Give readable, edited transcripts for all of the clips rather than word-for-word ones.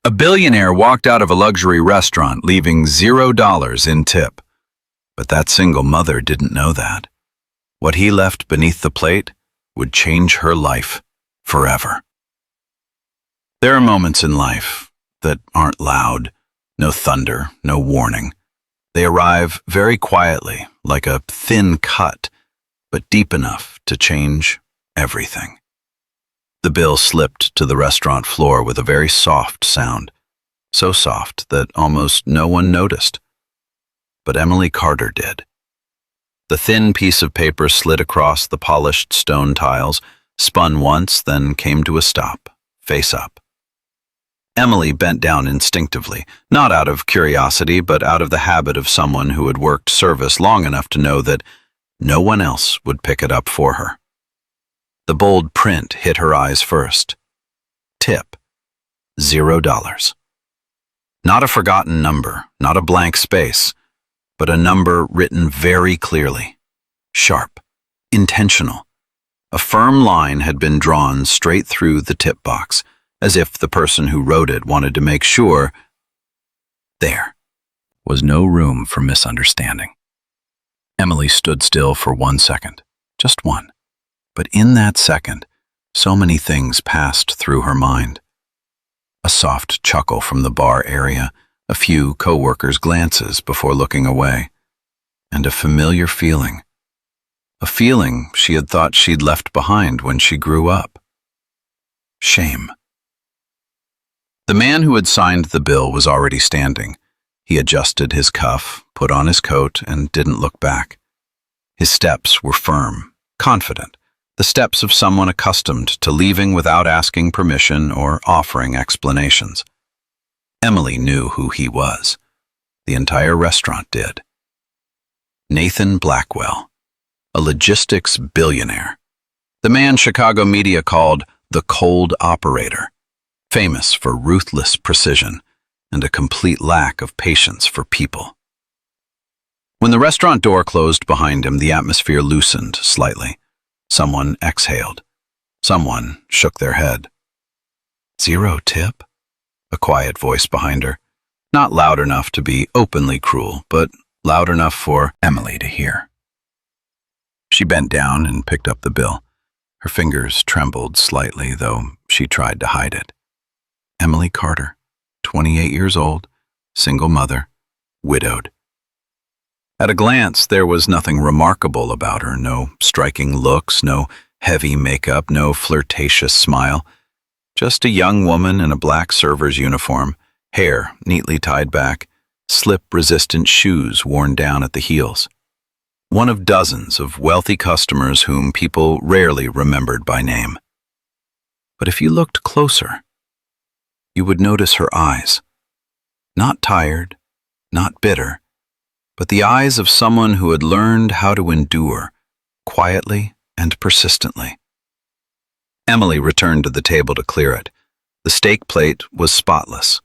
A billionaire walked out of a luxury restaurant leaving $0 in tip. But that single mother didn't know that. What he left beneath the plate would change her life forever. There are moments in life that aren't loud, no thunder, no warning. They arrive very quietly, like a thin cut, but deep enough to change everything. The bill slipped to the restaurant floor with a very soft sound, so soft that almost no one noticed. But Emily Carter did. The thin piece of paper slid across the polished stone tiles, spun once, then came to a stop, face up. Emily bent down instinctively, not out of curiosity, but out of the habit of someone who had worked service long enough to know that no one else would pick it up for her. The bold print hit her eyes first. Tip, $0. Not a forgotten number, not a blank space, but a number written very clearly, sharp, intentional. A firm line had been drawn straight through the tip box, as if the person who wrote it wanted to make sure there was no room for misunderstanding. Emily stood still for 1 second, just one. But in that second, so many things passed through her mind. A soft chuckle from the bar area, a few co-workers' glances before looking away, and a familiar feeling. A feeling she had thought she'd left behind when she grew up. Shame. The man who had signed the bill was already standing. He adjusted his cuff, put on his coat, and didn't look back. His steps were firm, confident. The steps of someone accustomed to leaving without asking permission or offering explanations. Emily knew who he was. The entire restaurant did. Nathan Blackwell, a logistics billionaire. The man Chicago media called the cold operator, famous for ruthless precision and a complete lack of patience for people. When the restaurant door closed behind him, the atmosphere loosened slightly. Someone exhaled. Someone shook their head. "0 tip?" A quiet voice behind her. Not loud enough to be openly cruel, but loud enough for Emily to hear. She bent down and picked up the bill. Her fingers trembled slightly, though she tried to hide it. Emily Carter, 28 years old, single mother, widowed. At a glance, there was nothing remarkable about her, no striking looks, no heavy makeup, no flirtatious smile. Just a young woman in a black server's uniform, hair neatly tied back, slip-resistant shoes worn down at the heels. One of dozens of wealthy customers whom people rarely remembered by name. But if you looked closer, you would notice her eyes. Not tired, not bitter, but the eyes of someone who had learned how to endure, quietly and persistently. Emily returned to the table to clear it. The steak plate was spotless.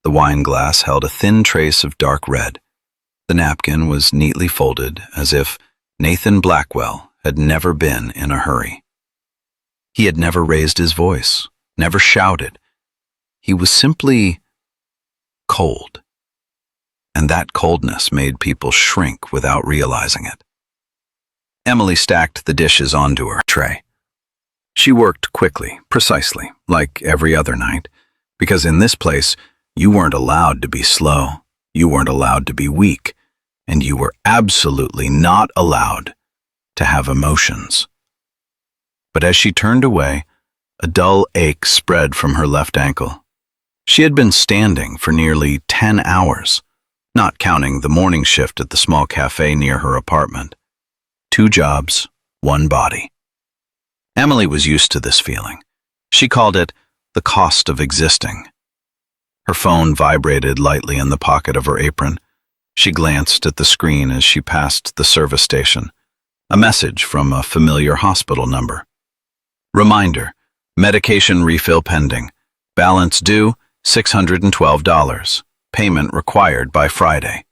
The wine glass held a thin trace of dark red. The napkin was neatly folded, as if Nathan Blackwell had never been in a hurry. He had never raised his voice, never shouted. He was simply cold. And that coldness made people shrink without realizing it. Emily stacked the dishes onto her tray. She worked quickly, precisely, like every other night, because in this place, you weren't allowed to be slow, you weren't allowed to be weak, and you were absolutely not allowed to have emotions. But as she turned away, a dull ache spread from her left ankle. She had been standing for nearly 10 hours. Not counting the morning shift at the small cafe near her apartment. 2 jobs, 1 body. Emily was used to this feeling. She called it the cost of existing. Her phone vibrated lightly in the pocket of her apron. She glanced at the screen as she passed the service station. A message from a familiar hospital number. Reminder, medication refill pending. Balance due, $612. Payment required by Friday.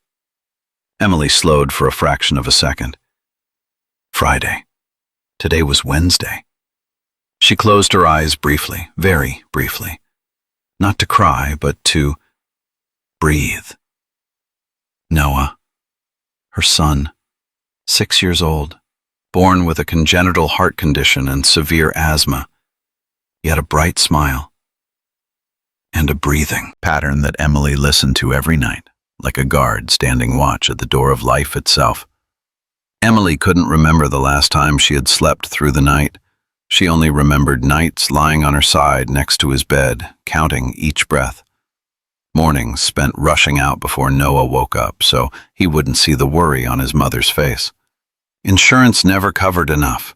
Emily slowed for a fraction of a second. Friday. Today was Wednesday. She closed her eyes briefly, very briefly. Not to cry, but to breathe. Noah, her son, 6 years old, born with a congenital heart condition and severe asthma, yet a bright smile and a breathing pattern that Emily listened to every night, like a guard standing watch at the door of life itself. Emily couldn't remember the last time she had slept through the night. She only remembered nights lying on her side next to his bed, counting each breath. Mornings spent rushing out before Noah woke up so he wouldn't see the worry on his mother's face. Insurance never covered enough.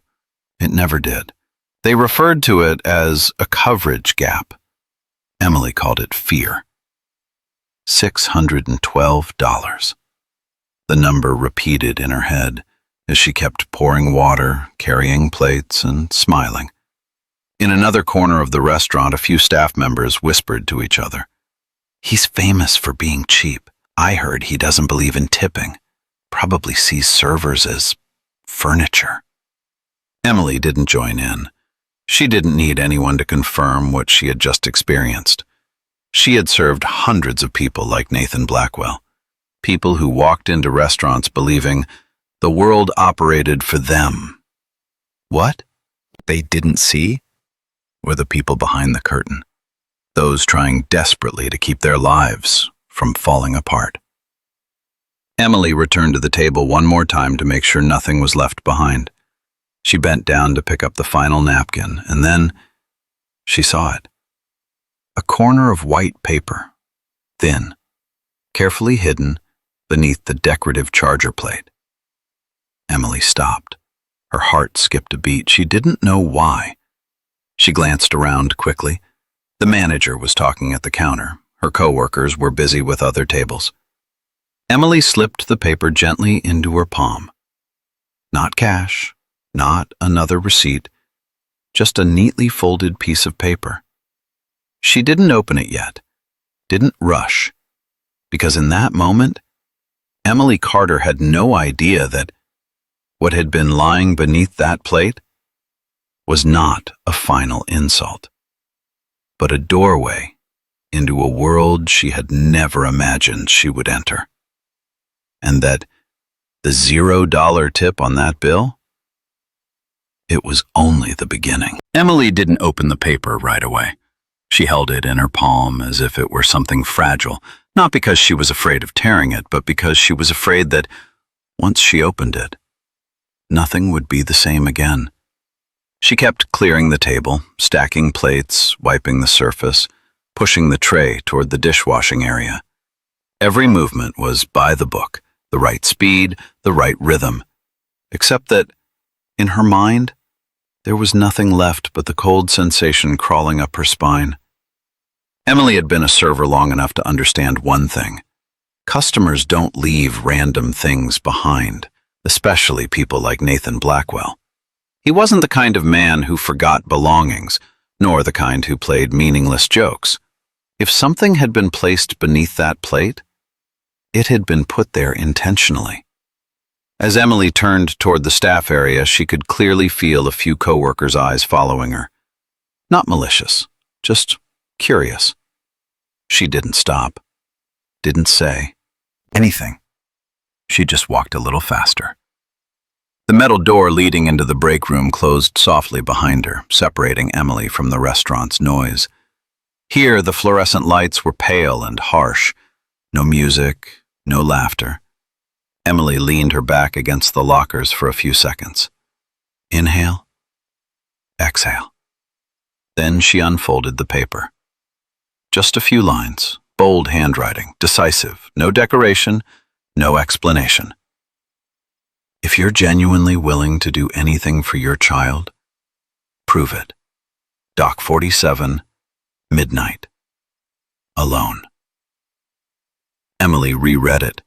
It never did. They referred to it as a coverage gap. Emily called it fear. $612. The number repeated in her head as she kept pouring water, carrying plates, and smiling. In another corner of the restaurant, a few staff members whispered to each other. "He's famous for being cheap. I heard he doesn't believe in tipping. Probably sees servers as furniture." Emily didn't join in. She didn't need anyone to confirm what she had just experienced. She had served hundreds of people like Nathan Blackwell, people who walked into restaurants believing the world operated for them. What they didn't see were the people behind the curtain, those trying desperately to keep their lives from falling apart. Emily returned to the table one more time to make sure nothing was left behind. She bent down to pick up the final napkin, and then she saw it. A corner of white paper, thin, carefully hidden beneath the decorative charger plate. Emily stopped. Her heart skipped a beat. She didn't know why. She glanced around quickly. The manager was talking at the counter. Her coworkers were busy with other tables. Emily slipped the paper gently into her palm. Not cash, not another receipt, just a neatly folded piece of paper. She didn't open it yet, didn't rush, because in that moment, Emily Carter had no idea that what had been lying beneath that plate was not a final insult, but a doorway into a world she had never imagined she would enter. And that the $0 tip on that bill, it was only the beginning. Emily didn't open the paper right away. She held it in her palm as if it were something fragile, not because she was afraid of tearing it, but because she was afraid that once she opened it, nothing would be the same again. She kept clearing the table, stacking plates, wiping the surface, pushing the tray toward the dishwashing area. Every movement was by the book, the right speed, the right rhythm, except that, in her mind, there was nothing left but the cold sensation crawling up her spine. Emily had been a server long enough to understand one thing. Customers don't leave random things behind, especially people like Nathan Blackwell. He wasn't the kind of man who forgot belongings, nor the kind who played meaningless jokes. If something had been placed beneath that plate, it had been put there intentionally. As Emily turned toward the staff area, she could clearly feel a few coworkers' eyes following her. Not malicious, just curious. She didn't stop, didn't say anything. She just walked a little faster. The metal door leading into the break room closed softly behind her, separating Emily from the restaurant's noise. Here, the fluorescent lights were pale and harsh. No music, no laughter. Emily leaned her back against the lockers for a few seconds. Inhale, exhale. Then she unfolded the paper. Just a few lines, bold handwriting, decisive, no decoration, no explanation. If you're genuinely willing to do anything for your child, prove it. Dock 47, midnight. Alone. Emily reread it.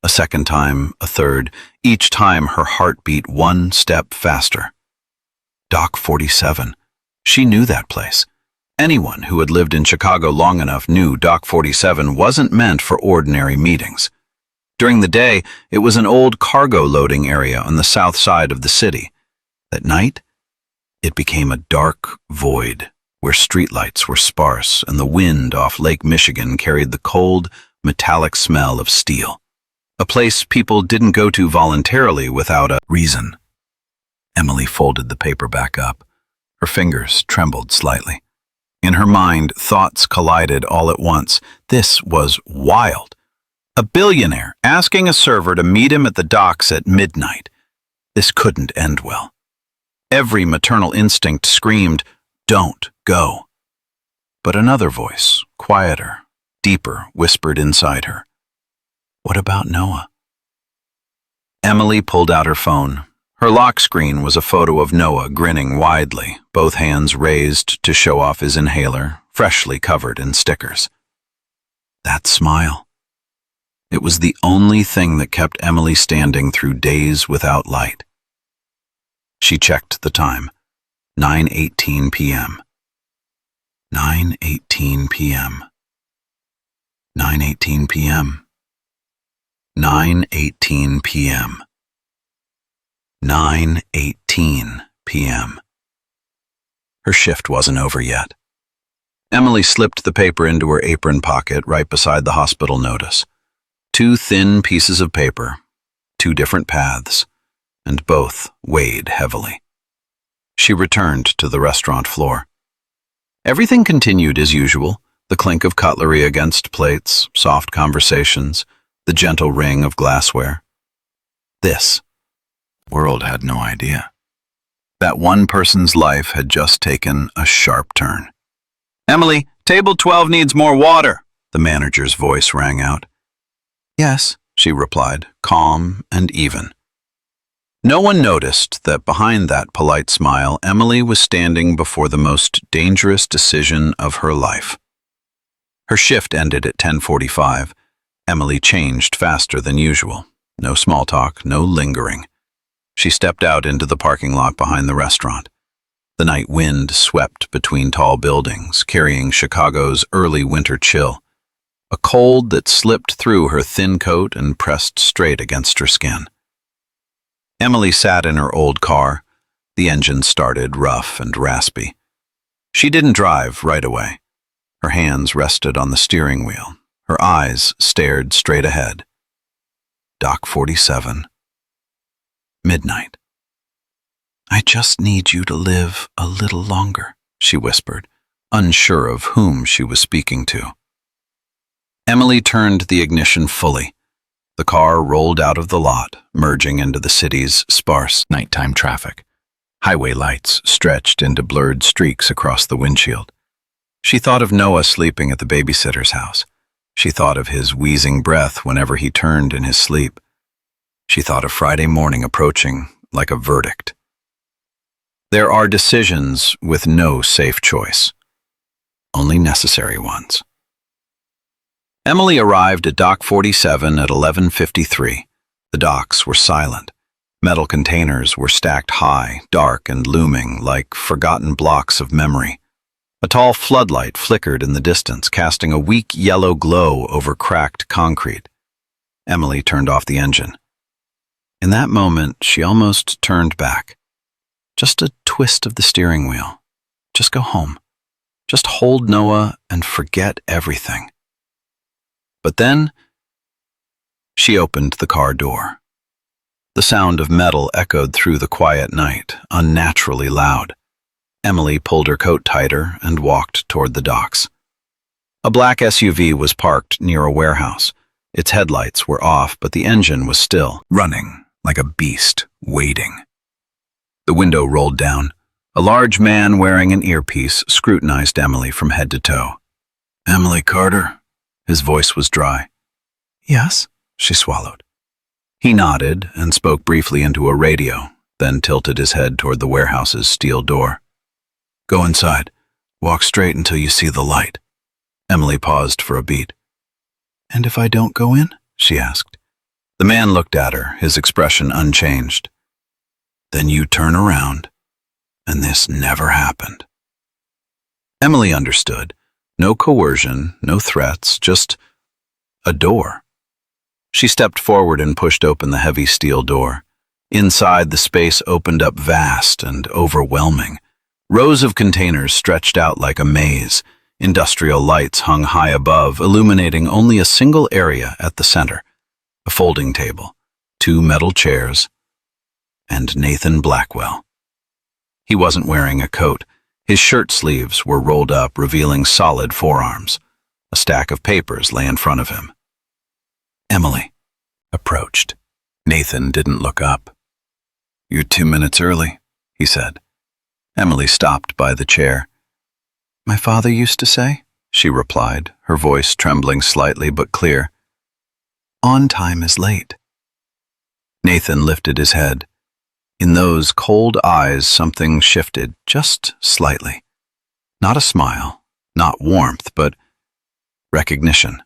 A second time, a third, each time her heart beat one step faster. Dock 47. She knew that place. Anyone who had lived in Chicago long enough knew Dock 47 wasn't meant for ordinary meetings. During the day, it was an old cargo loading area on the south side of the city. At night, it became a dark void where streetlights were sparse and the wind off Lake Michigan carried the cold, metallic smell of steel. A place people didn't go to voluntarily without a reason. Emily folded the paper back up. Her fingers trembled slightly. In her mind, thoughts collided all at once. This was wild. A billionaire asking a server to meet him at the docks at midnight. This couldn't end well. Every maternal instinct screamed, "Don't go." But another voice, quieter, deeper, whispered inside her, "What about Noah?" Emily pulled out her phone. Her lock screen was a photo of Noah grinning widely, both hands raised to show off his inhaler, freshly covered in stickers. That smile. It was the only thing that kept Emily standing through days without light. She checked the time. 9:18 p.m. 9:18 p.m. 9:18 p.m. 9:18 p.m. 9:18 p.m. Her shift wasn't over yet. Emily slipped the paper into her apron pocket right beside the hospital notice. 2 thin pieces of paper, 2 different paths, and both weighed heavily. She returned to the restaurant floor. Everything continued as usual, the clink of cutlery against plates, soft conversations, the gentle ring of glassware. This world had no idea. That one person's life had just taken a sharp turn. "Emily, table 12 needs more water," the manager's voice rang out. "Yes," she replied, calm and even. No one noticed that behind that polite smile, Emily was standing before the most dangerous decision of her life. Her shift ended at 10:45. Emily changed faster than usual. No small talk, no lingering. She stepped out into the parking lot behind the restaurant. The night wind swept between tall buildings, carrying Chicago's early winter chill, a cold that slipped through her thin coat and pressed straight against her skin. Emily sat in her old car. The engine started rough and raspy. She didn't drive right away. Her hands rested on the steering wheel. Her eyes stared straight ahead. Dock 47. Midnight. "I just need you to live a little longer," she whispered, unsure of whom she was speaking to. Emily turned the ignition fully. The car rolled out of the lot, merging into the city's sparse nighttime traffic. Highway lights stretched into blurred streaks across the windshield. She thought of Noah sleeping at the babysitter's house. She thought of his wheezing breath whenever he turned in his sleep. She thought of Friday morning approaching like a verdict. There are decisions with no safe choice, only necessary ones. Emily arrived at Dock 47 at 11:53. The docks were silent. Metal containers were stacked high, dark and looming like forgotten blocks of memory. A tall floodlight flickered in the distance, casting a weak yellow glow over cracked concrete. Emily turned off the engine. In that moment, she almost turned back. Just a twist of the steering wheel. Just go home. Just hold Noah and forget everything. But then, she opened the car door. The sound of metal echoed through the quiet night, unnaturally loud. Emily pulled her coat tighter and walked toward the docks. A black SUV was parked near a warehouse. Its headlights were off, but the engine was still running like a beast, waiting. The window rolled down. A large man wearing an earpiece scrutinized Emily from head to toe. "Emily Carter?" His voice was dry. "Yes," she swallowed. He nodded and spoke briefly into a radio, then tilted his head toward the warehouse's steel door. "Go inside. Walk straight until you see the light." Emily paused for a beat. "And if I don't go in?" she asked. The man looked at her, his expression unchanged. "Then you turn around, and this never happened." Emily understood. No coercion, no threats, just a door. She stepped forward and pushed open the heavy steel door. Inside, the space opened up vast and overwhelming. Rows of containers stretched out like a maze. Industrial lights hung high above, illuminating only a single area at the center. A folding table, 2 metal chairs, and Nathan Blackwell. He wasn't wearing a coat. His shirt sleeves were rolled up, revealing solid forearms. A stack of papers lay in front of him. Emily approached. Nathan didn't look up. "You're 2 minutes early," he said. Emily stopped by the chair. "My father used to say," she replied, her voice trembling slightly but clear. "On time is late." Nathan lifted his head. In those cold eyes, something shifted just slightly. Not a smile, not warmth, but recognition.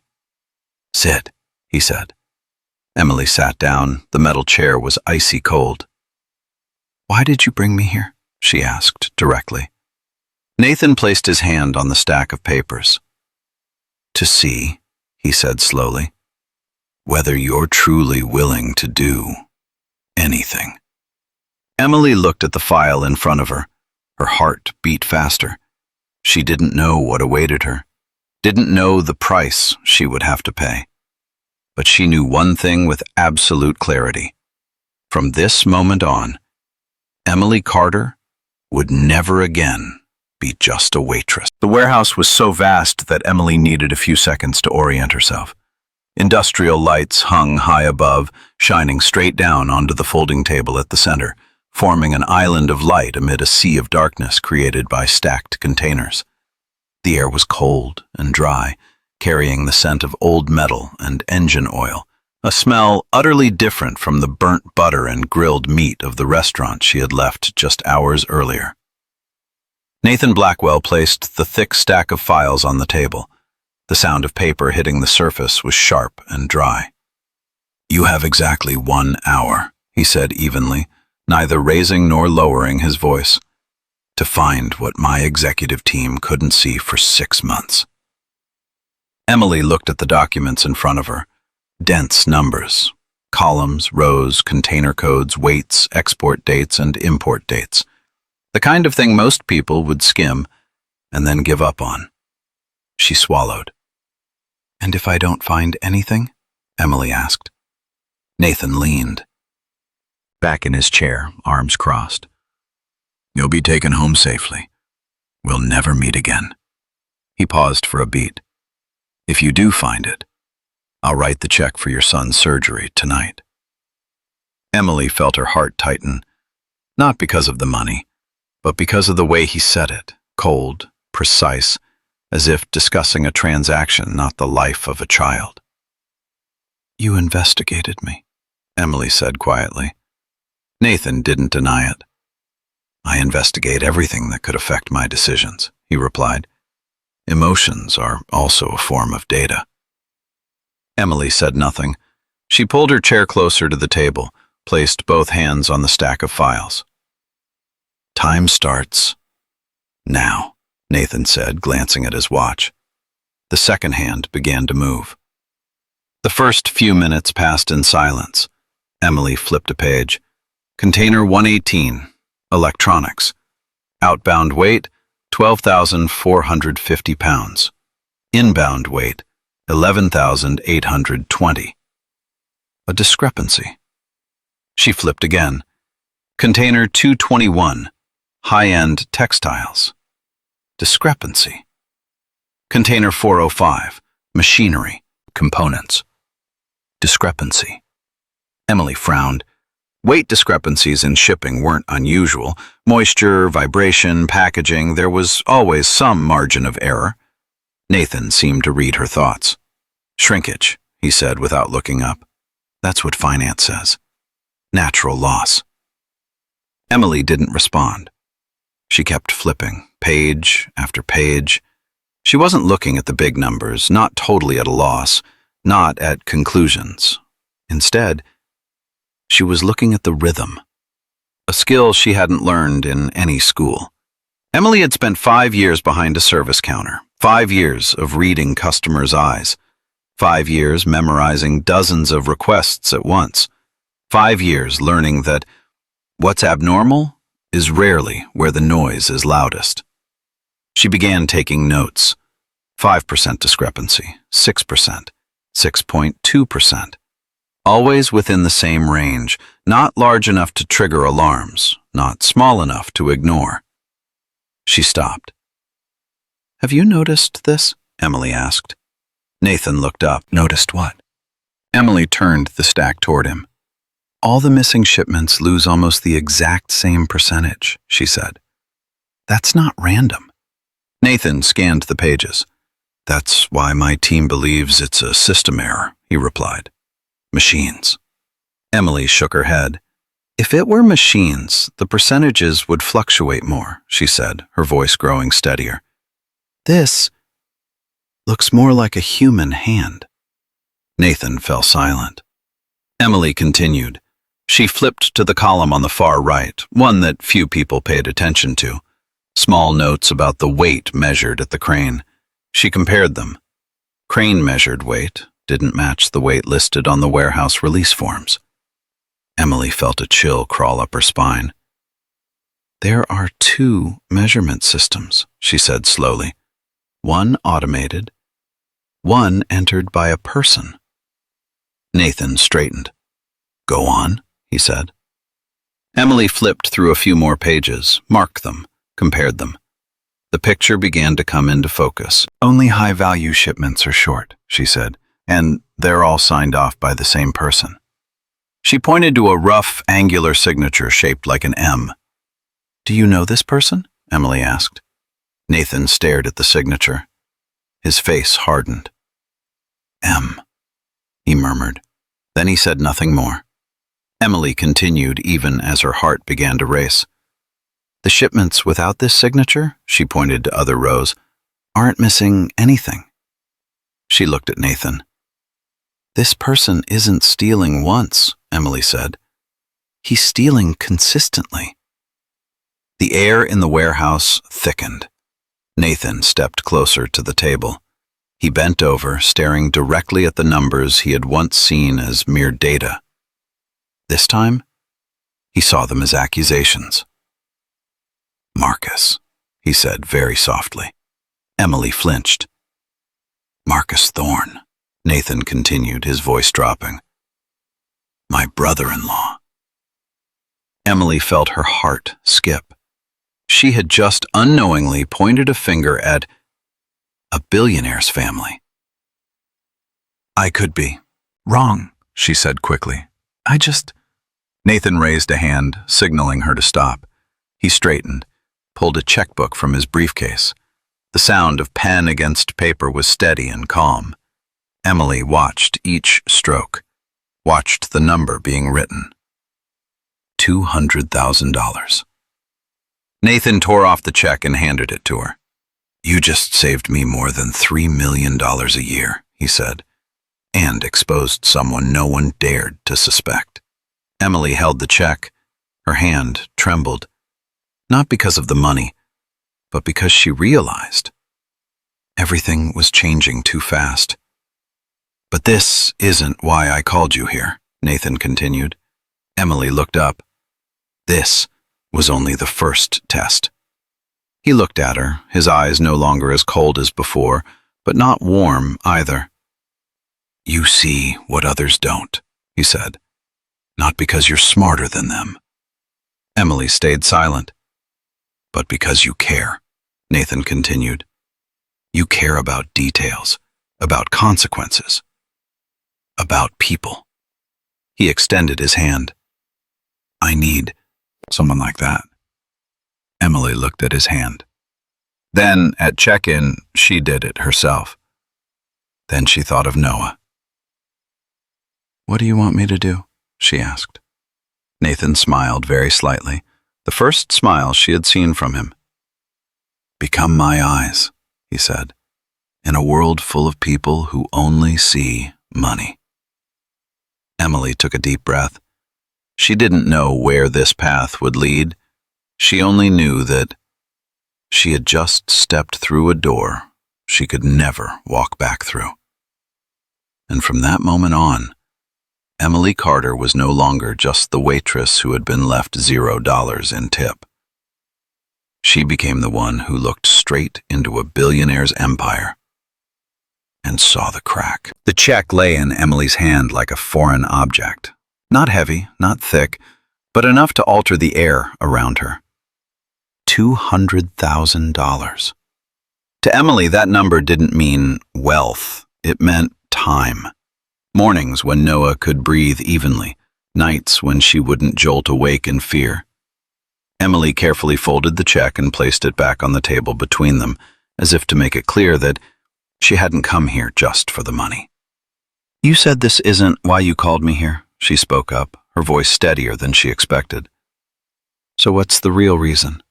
"Sit," he said. Emily sat down. The metal chair was icy cold. "Why did you bring me here?" she asked directly. Nathan placed his hand on the stack of papers. "To see," he said slowly, "whether you're truly willing to do anything." Emily looked at the file in front of her. Her heart beat faster. She didn't know what awaited her, didn't know the price she would have to pay. But she knew one thing with absolute clarity. From this moment on, Emily Carter would never again be just a waitress. The warehouse was so vast that Emily needed a few seconds to orient herself. Industrial lights hung high above, shining straight down onto the folding table at the center, forming an island of light amid a sea of darkness created by stacked containers. The air was cold and dry, carrying the scent of old metal and engine oil, a smell utterly different from the burnt butter and grilled meat of the restaurant she had left just hours earlier. Nathan Blackwell placed the thick stack of files on the table. The sound of paper hitting the surface was sharp and dry. "You have exactly 1 hour," he said evenly, neither raising nor lowering his voice, "to find what my executive team couldn't see for 6 months." Emily looked at the documents in front of her. Dense numbers, columns, rows, container codes, weights, export dates, and import dates. The kind of thing most people would skim and then give up on. She swallowed. "And if I don't find anything?" Emily asked. Nathan leaned back in his chair, arms crossed. "You'll be taken home safely. We'll never meet again." He paused for a beat. "If you do find it, I'll write the check for your son's surgery tonight." Emily felt her heart tighten, not because of the money, but because of the way he said it, cold, precise, as if discussing a transaction, not the life of a child. "You investigated me," Emily said quietly. Nathan didn't deny it. "I investigate everything that could affect my decisions," he replied. "Emotions are also a form of data." Emily said nothing. She pulled her chair closer to the table, placed both hands on the stack of files. "Time starts now," Nathan said, glancing at his watch. The second hand began to move. The first few minutes passed in silence. Emily flipped a page. Container 118, electronics. Outbound weight, 12,450 pounds. Inbound weight, 11,820. A discrepancy. She flipped again. Container 221, high-end textiles. Discrepancy. Container 405, machinery, components. Discrepancy. Emily frowned. Weight discrepancies in shipping weren't unusual. Moisture, vibration, packaging, there was always some margin of error. Nathan seemed to read her thoughts. "Shrinkage," he said without looking up. "That's what finance says. Natural loss." Emily didn't respond. She kept flipping, page after page. She wasn't looking at the big numbers, not totally at a loss, not at conclusions. Instead, she was looking at the rhythm, a skill she hadn't learned in any school. Emily had spent 5 years behind a service counter, 5 years of reading customers' eyes, 5 years memorizing dozens of requests at once, 5 years learning that what's abnormal is rarely where the noise is loudest. She began taking notes. 5% discrepancy, 6%, 6.2%. Always within the same range, not large enough to trigger alarms, not small enough to ignore. She stopped. "Have you noticed this?" Emily asked. Nathan looked up. "Noticed what?" Emily turned the stack toward him. "All the missing shipments lose almost the exact same percentage," she said. "That's not random." Nathan scanned the pages. "That's why my team believes it's a system error," he replied. "Machines." Emily shook her head. "If it were machines, the percentages would fluctuate more," she said, her voice growing steadier. "This looks more like a human hand." Nathan fell silent. Emily continued. She flipped to the column on the far right, one that few people paid attention to. Small notes about the weight measured at the crane. She compared them. Crane-measured weight didn't match the weight listed on the warehouse release forms. Emily felt a chill crawl up her spine. "There are two measurement systems," she said slowly. "One automated, one entered by a person." Nathan straightened. "Go on," he said. Emily flipped through a few more pages, marked them, compared them. The picture began to come into focus. "Only high-value shipments are short," she said, "and they're all signed off by the same person." She pointed to a rough, angular signature shaped like an M. "Do you know this person?" Emily asked. Nathan stared at the signature. His face hardened. "M," he murmured. Then he said nothing more. Emily continued even as her heart began to race. "The shipments without this signature," she pointed to other rows, "aren't missing anything." She looked at Nathan. "This person isn't stealing once," Emily said. "He's stealing consistently." The air in the warehouse thickened. Nathan stepped closer to the table. He bent over, staring directly at the numbers he had once seen as mere data. This time, he saw them as accusations. "Marcus," he said very softly. Emily flinched. "Marcus Thorne," Nathan continued, his voice dropping. "My brother-in-law." Emily felt her heart skip. She had just unknowingly pointed a finger at a billionaire's family. "I could be wrong," she said quickly. Nathan raised a hand, signaling her to stop. He straightened, pulled a checkbook from his briefcase. The sound of pen against paper was steady and calm. Emily watched each stroke, watched the number being written. $200,000. Nathan tore off the check and handed it to her. "You just saved me more than $3 million a year," he said, "and exposed someone no one dared to suspect." Emily held the check. Her hand trembled, not because of the money, but because she realized everything was changing too fast. "But this isn't why I called you here," Nathan continued. Emily looked up. This was only the first test. He looked at her, his eyes no longer as cold as before, but not warm either. "You see what others don't," he said. "Not because you're smarter than them." Emily stayed silent. "But because you care," Nathan continued. "You care about details, about consequences, about people." He extended his hand. "I need someone like that." Emily looked at his hand. Then, at check-in, she did it herself. Then she thought of Noah. "What do you want me to do?" she asked. Nathan smiled very slightly, the first smile she had seen from him. "Become my eyes," he said, "in a world full of people who only see money." Emily took a deep breath. She didn't know where this path would lead. She only knew that she had just stepped through a door she could never walk back through. And from that moment on, Emily Carter was no longer just the waitress who had been left $0 in tip. She became the one who looked straight into a billionaire's empire and saw the crack. The check lay in Emily's hand like a foreign object. Not heavy, not thick, but enough to alter the air around her. $200,000. To Emily, that number didn't mean wealth. It meant time. Mornings when Noah could breathe evenly, nights when she wouldn't jolt awake in fear. Emily carefully folded the check and placed it back on the table between them, as if to make it clear that she hadn't come here just for the money. "You said this isn't why you called me here," she spoke up, her voice steadier than she expected. "So what's the real reason?"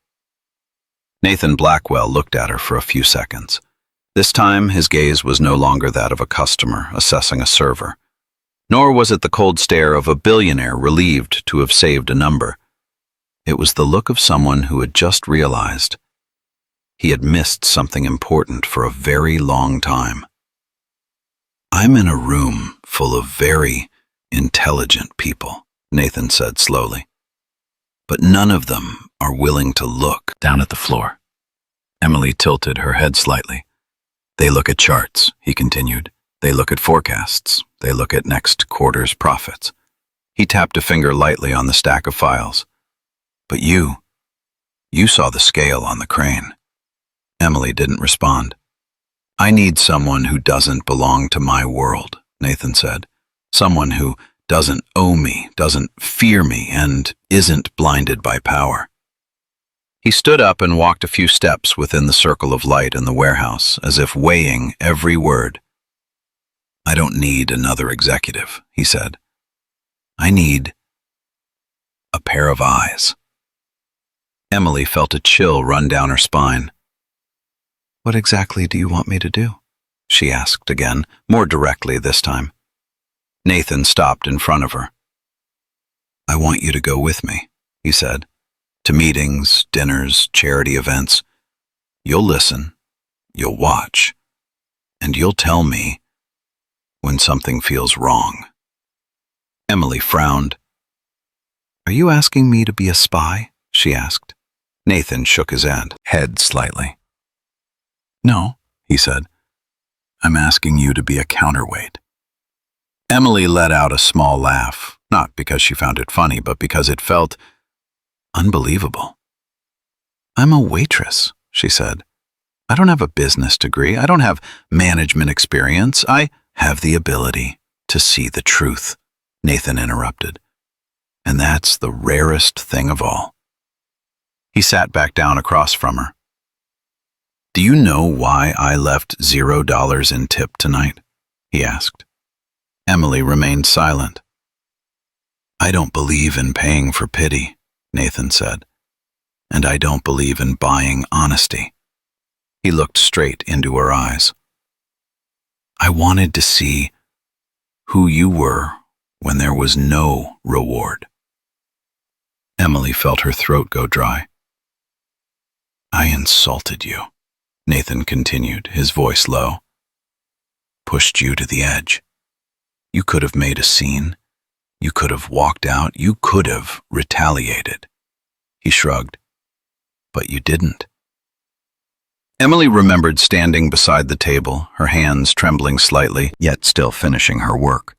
Nathan Blackwell looked at her for a few seconds. This time, his gaze was no longer that of a customer assessing a server, nor was it the cold stare of a billionaire relieved to have saved a number. It was the look of someone who had just realized he had missed something important for a very long time. "I'm in a room full of very intelligent people," Nathan said slowly. "But none of them are willing to look down at the floor." Emily tilted her head slightly. "They look at charts," he continued. "They look at forecasts. They look at next quarter's profits." He tapped a finger lightly on the stack of files. "But you saw the scale on the crane." Emily didn't respond. "I need someone who doesn't belong to my world," Nathan said. "Someone who doesn't owe me, doesn't fear me, and isn't blinded by power." He stood up and walked a few steps within the circle of light in the warehouse, as if weighing every word. "I don't need another executive," he said. "I need a pair of eyes." Emily felt a chill run down her spine. "What exactly do you want me to do?" she asked again, more directly this time. Nathan stopped in front of her. "I want you to go with me," he said, "to meetings, dinners, charity events. You'll listen, you'll watch, and you'll tell me when something feels wrong." Emily frowned. "Are you asking me to be a spy?" she asked. Nathan shook his head slightly. "No," he said. "I'm asking you to be a counterweight." Emily let out a small laugh, not because she found it funny, but because it felt unbelievable. "I'm a waitress," she said. "I don't have a business degree. I don't have management experience. I have the ability to see the truth," Nathan interrupted. "And that's the rarest thing of all." He sat back down across from her. "Do you know why I left $0 in tip tonight?" he asked. Emily remained silent. "I don't believe in paying for pity," Nathan said. "And I don't believe in buying honesty." He looked straight into her eyes. "I wanted to see who you were when there was no reward." Emily felt her throat go dry. "I insulted you," Nathan continued, his voice low. "Pushed you to the edge. You could have made a scene. You could have walked out. You could have retaliated." He shrugged. "But you didn't." Emily remembered standing beside the table, her hands trembling slightly, yet still finishing her work.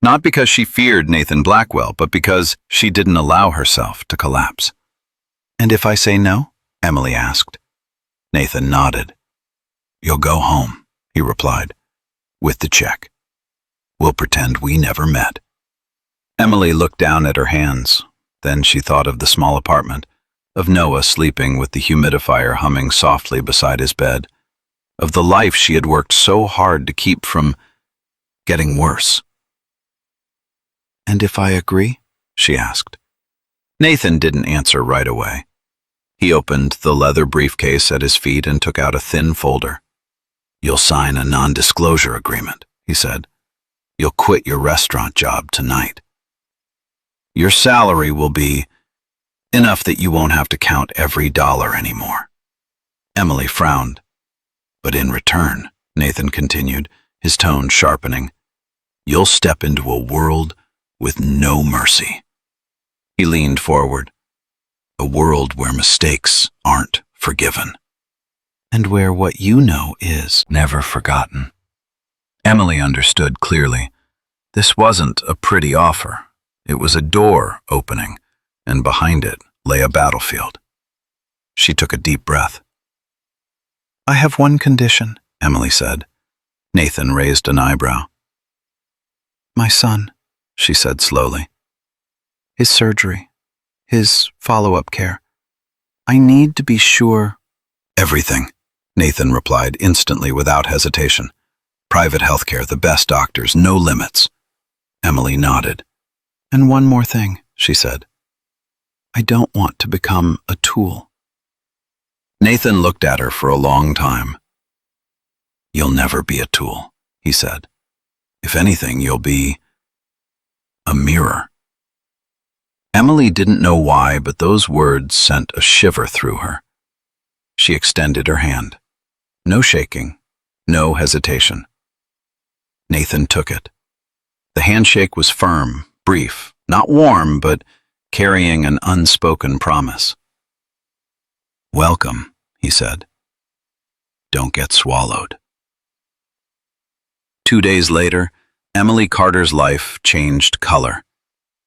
Not because she feared Nathan Blackwell, but because she didn't allow herself to collapse. "And if I say no?" Emily asked. Nathan nodded. "You'll go home," he replied, "with the check. We'll pretend we never met." Emily looked down at her hands. Then she thought of the small apartment, of Noah sleeping with the humidifier humming softly beside his bed, of the life she had worked so hard to keep from getting worse. "And if I agree?" she asked. Nathan didn't answer right away. He opened the leather briefcase at his feet and took out a thin folder. "You'll sign a non-disclosure agreement," he said. "You'll quit your restaurant job tonight. Your salary will be enough that you won't have to count every dollar anymore." Emily frowned. "But in return," Nathan continued, his tone sharpening, "you'll step into a world with no mercy." He leaned forward. "A world where mistakes aren't forgiven, and where what you know is never forgotten. Emily understood clearly. This wasn't a pretty offer. It was a door opening, and behind it lay a battlefield. She took a deep breath. "I have one condition," Emily said. Nathan raised an eyebrow. "My son," she said slowly. "His surgery, his follow-up care. I need to be sure—" "Everything," Nathan replied instantly without hesitation. "Private healthcare, the best doctors, no limits." Emily nodded. "And one more thing," she said. "I don't want to become a tool." Nathan looked at her for a long time. "You'll never be a tool," he said. "If anything, you'll be a mirror." Emily didn't know why, but those words sent a shiver through her. She extended her hand. No shaking, no hesitation. Nathan took it. The handshake was firm, brief, not warm, but carrying an unspoken promise. "Welcome," he said. "Don't get swallowed." 2 days later, Emily Carter's life changed color.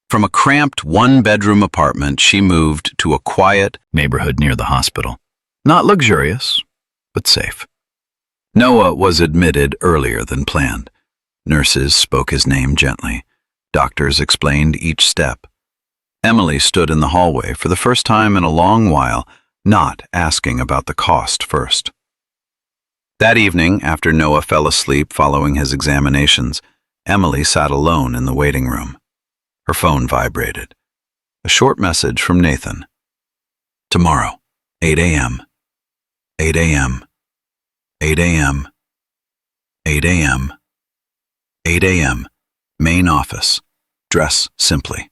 From a cramped one-bedroom apartment, she moved to a quiet neighborhood near the hospital. Not luxurious, but safe. Noah was admitted earlier than planned. Nurses spoke his name gently. Doctors explained each step. Emily stood in the hallway for the first time in a long while, not asking about the cost first. That evening, after Noah fell asleep following his examinations, Emily sat alone in the waiting room. Her phone vibrated. A short message from Nathan. "Tomorrow, 8 a.m. 8 a.m. 8 a.m. 8 a.m. 8 a.m. Main office. Dress simply."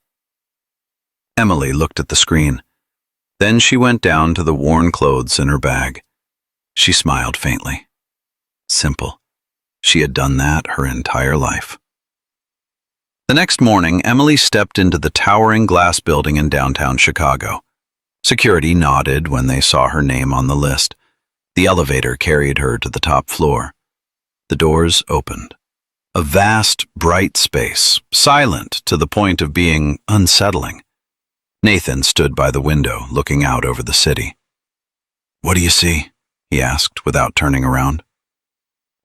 Emily looked at the screen. Then she went down to the worn clothes in her bag. She smiled faintly. Simple. She had done that her entire life. The next morning, Emily stepped into the towering glass building in downtown Chicago. Security nodded when they saw her name on the list. The elevator carried her to the top floor. The doors opened. A vast, bright space, silent to the point of being unsettling. Nathan stood by the window, looking out over the city. "What do you see?" he asked, without turning around.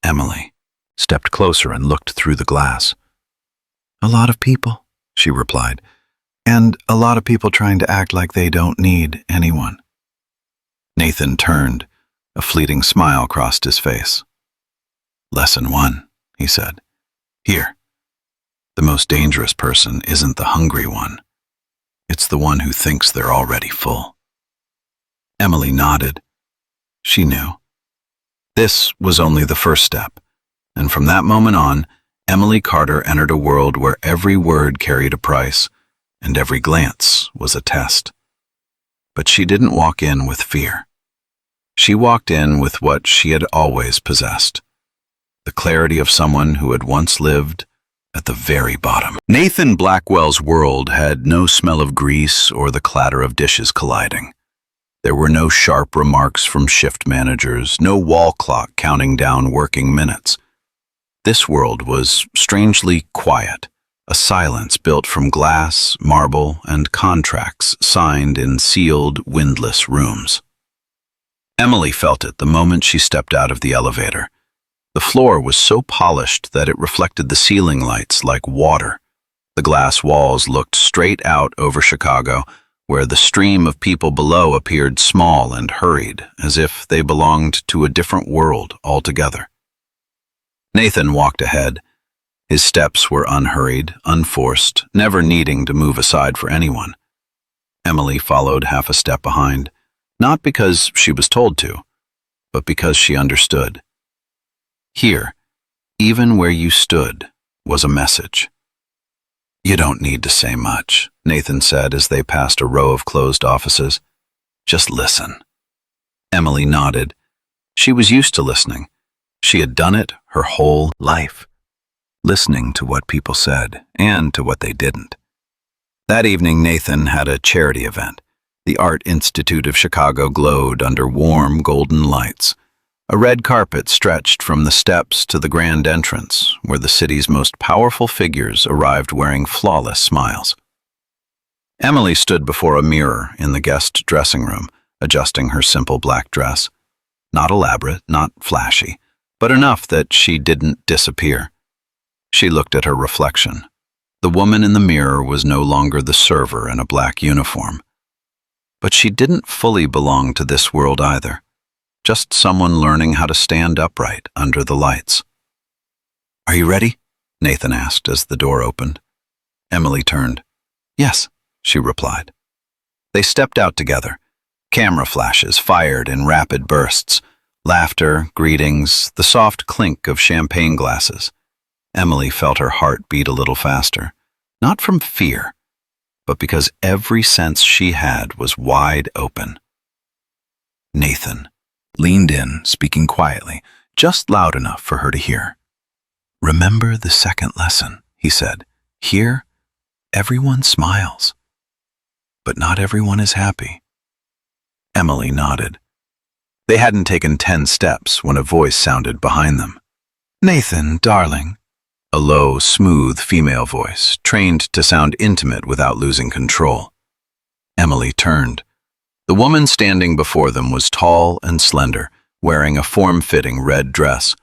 Emily stepped closer and looked through the glass. "A lot of people," she replied, "and a lot of people trying to act like they don't need anyone." Nathan turned. A fleeting smile crossed his face. "Lesson 1, he said. "Here. The most dangerous person isn't the hungry one. It's the one who thinks they're already full." Emily nodded. She knew. This was only the first step, and from that moment on, Emily Carter entered a world where every word carried a price, and every glance was a test. But she didn't walk in with fear. She walked in with what she had always possessed, the clarity of someone who had once lived at the very bottom. Nathan Blackwell's world had no smell of grease or the clatter of dishes colliding. There were no sharp remarks from shift managers, no wall clock counting down working minutes. This world was strangely quiet, a silence built from glass, marble, and contracts signed in sealed, windless rooms. Emily felt it the moment she stepped out of the elevator. The floor was so polished that it reflected the ceiling lights like water. The glass walls looked straight out over Chicago, where the stream of people below appeared small and hurried, as if they belonged to a different world altogether. Nathan walked ahead. His steps were unhurried, unforced, never needing to move aside for anyone. Emily followed half a step behind, not because she was told to, but because she understood. Here, even where you stood, was a message. "You don't need to say much," Nathan said as they passed a row of closed offices. "Just listen." Emily nodded. She was used to listening. She had done it her whole life, listening to what people said and to what they didn't. That evening, Nathan had a charity event. The Art Institute of Chicago glowed under warm, golden lights. A red carpet stretched from the steps to the grand entrance, where the city's most powerful figures arrived wearing flawless smiles. Emily stood before a mirror in the guest dressing room, adjusting her simple black dress. Not elaborate, not flashy, but enough that she didn't disappear. She looked at her reflection. The woman in the mirror was no longer the server in a black uniform. But she didn't fully belong to this world either. Just someone learning how to stand upright under the lights. "Are you ready?" Nathan asked as the door opened. Emily turned. "Yes," she replied. They stepped out together. Camera flashes fired in rapid bursts. Laughter, greetings, the soft clink of champagne glasses. Emily felt her heart beat a little faster. Not from fear, but because every sense she had was wide open. Nathan leaned in, speaking quietly, just loud enough for her to hear. "Remember the second lesson," he said. "Here, everyone smiles. But not everyone is happy." Emily nodded. They hadn't taken 10 steps when a voice sounded behind them. "Nathan, darling." A low, smooth female voice, trained to sound intimate without losing control. Emily turned. The woman standing before them was tall and slender, wearing a form-fitting red dress.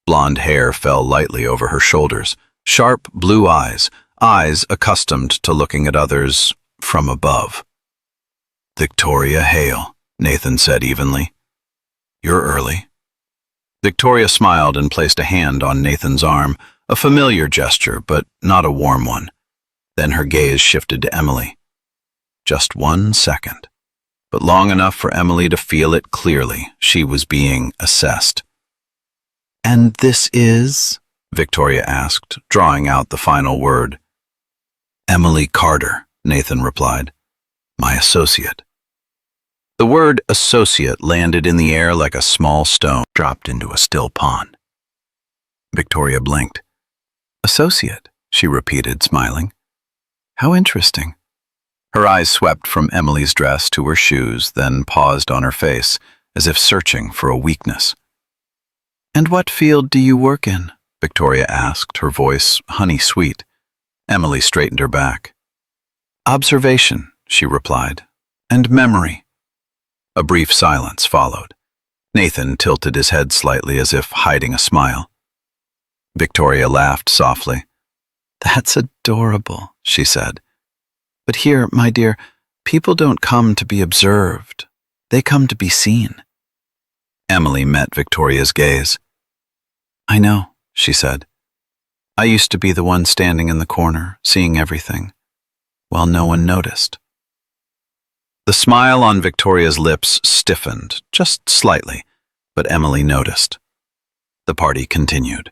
Blonde hair fell lightly over her shoulders, sharp blue eyes accustomed to looking at others from above. "Victoria Hale," Nathan said evenly. "You're early." Victoria smiled and placed a hand on Nathan's arm, a familiar gesture, but not a warm one. Then her gaze shifted to Emily. Just 1 second, but long enough for Emily to feel it clearly. She was being assessed. "And this is?" Victoria asked, drawing out the final word. "Emily Carter," Nathan replied. "My associate." The word associate landed in the air like a small stone dropped into a still pond. Victoria blinked. "Associate," she repeated, smiling. "How interesting." Her eyes swept from Emily's dress to her shoes, then paused on her face, as if searching for a weakness. "And what field do you work in?" Victoria asked, her voice honey-sweet. Emily straightened her back. "Observation," she replied, "and memory." A brief silence followed. Nathan tilted his head slightly as if hiding a smile. Victoria laughed softly. "That's adorable," she said. "But here, my dear, people don't come to be observed. They come to be seen." Emily met Victoria's gaze. "I know," she said. "I used to be the one standing in the corner, seeing everything, while no one noticed." The smile on Victoria's lips stiffened, just slightly, but Emily noticed. The party continued.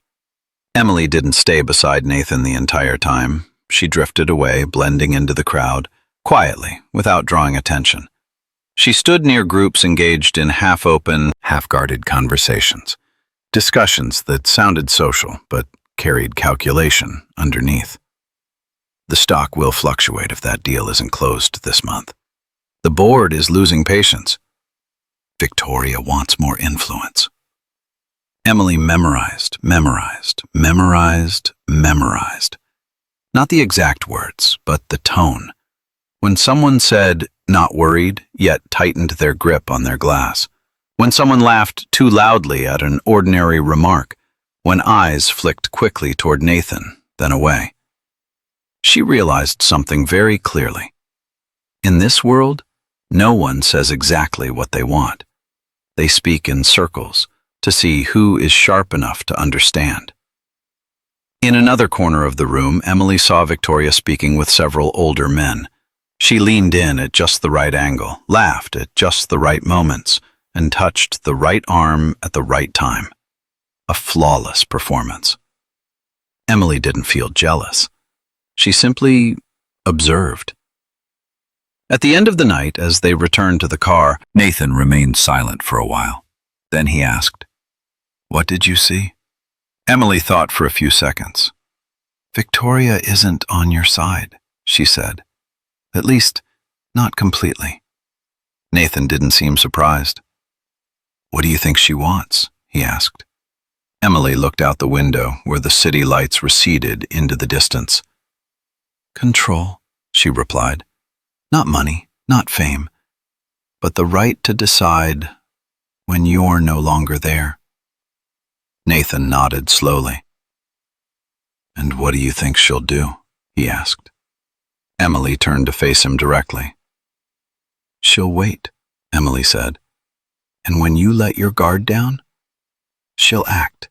Emily didn't stay beside Nathan the entire time. She drifted away, blending into the crowd, quietly, without drawing attention. She stood near groups engaged in half-open, half-guarded conversations, discussions that sounded social but carried calculation underneath. "The stock will fluctuate if that deal isn't closed this month. The board is losing patience. Victoria wants more influence." Emily memorized. Not the exact words, but the tone. When someone said, "not worried," yet tightened their grip on their glass. When someone laughed too loudly at an ordinary remark. When eyes flicked quickly toward Nathan, then away. She realized something very clearly. In this world, no one says exactly what they want. They speak in circles to see who is sharp enough to understand. In another corner of the room, Emily saw Victoria speaking with several older men. She leaned in at just the right angle, laughed at just the right moments, and touched the right arm at the right time. A flawless performance. Emily didn't feel jealous. She simply observed. At the end of the night, as they returned to the car, Nathan remained silent for a while. Then he asked, "What did you see?" Emily thought for a few seconds. "Victoria isn't on your side," she said. "At least, not completely." Nathan didn't seem surprised. "What do you think she wants?" he asked. Emily looked out the window where the city lights receded into the distance. "Control," she replied. "Not money, not fame, but the right to decide when you're no longer there." Nathan nodded slowly. "And what do you think she'll do?" he asked. Emily turned to face him directly. "She'll wait," Emily said. "And when you let your guard down, she'll act."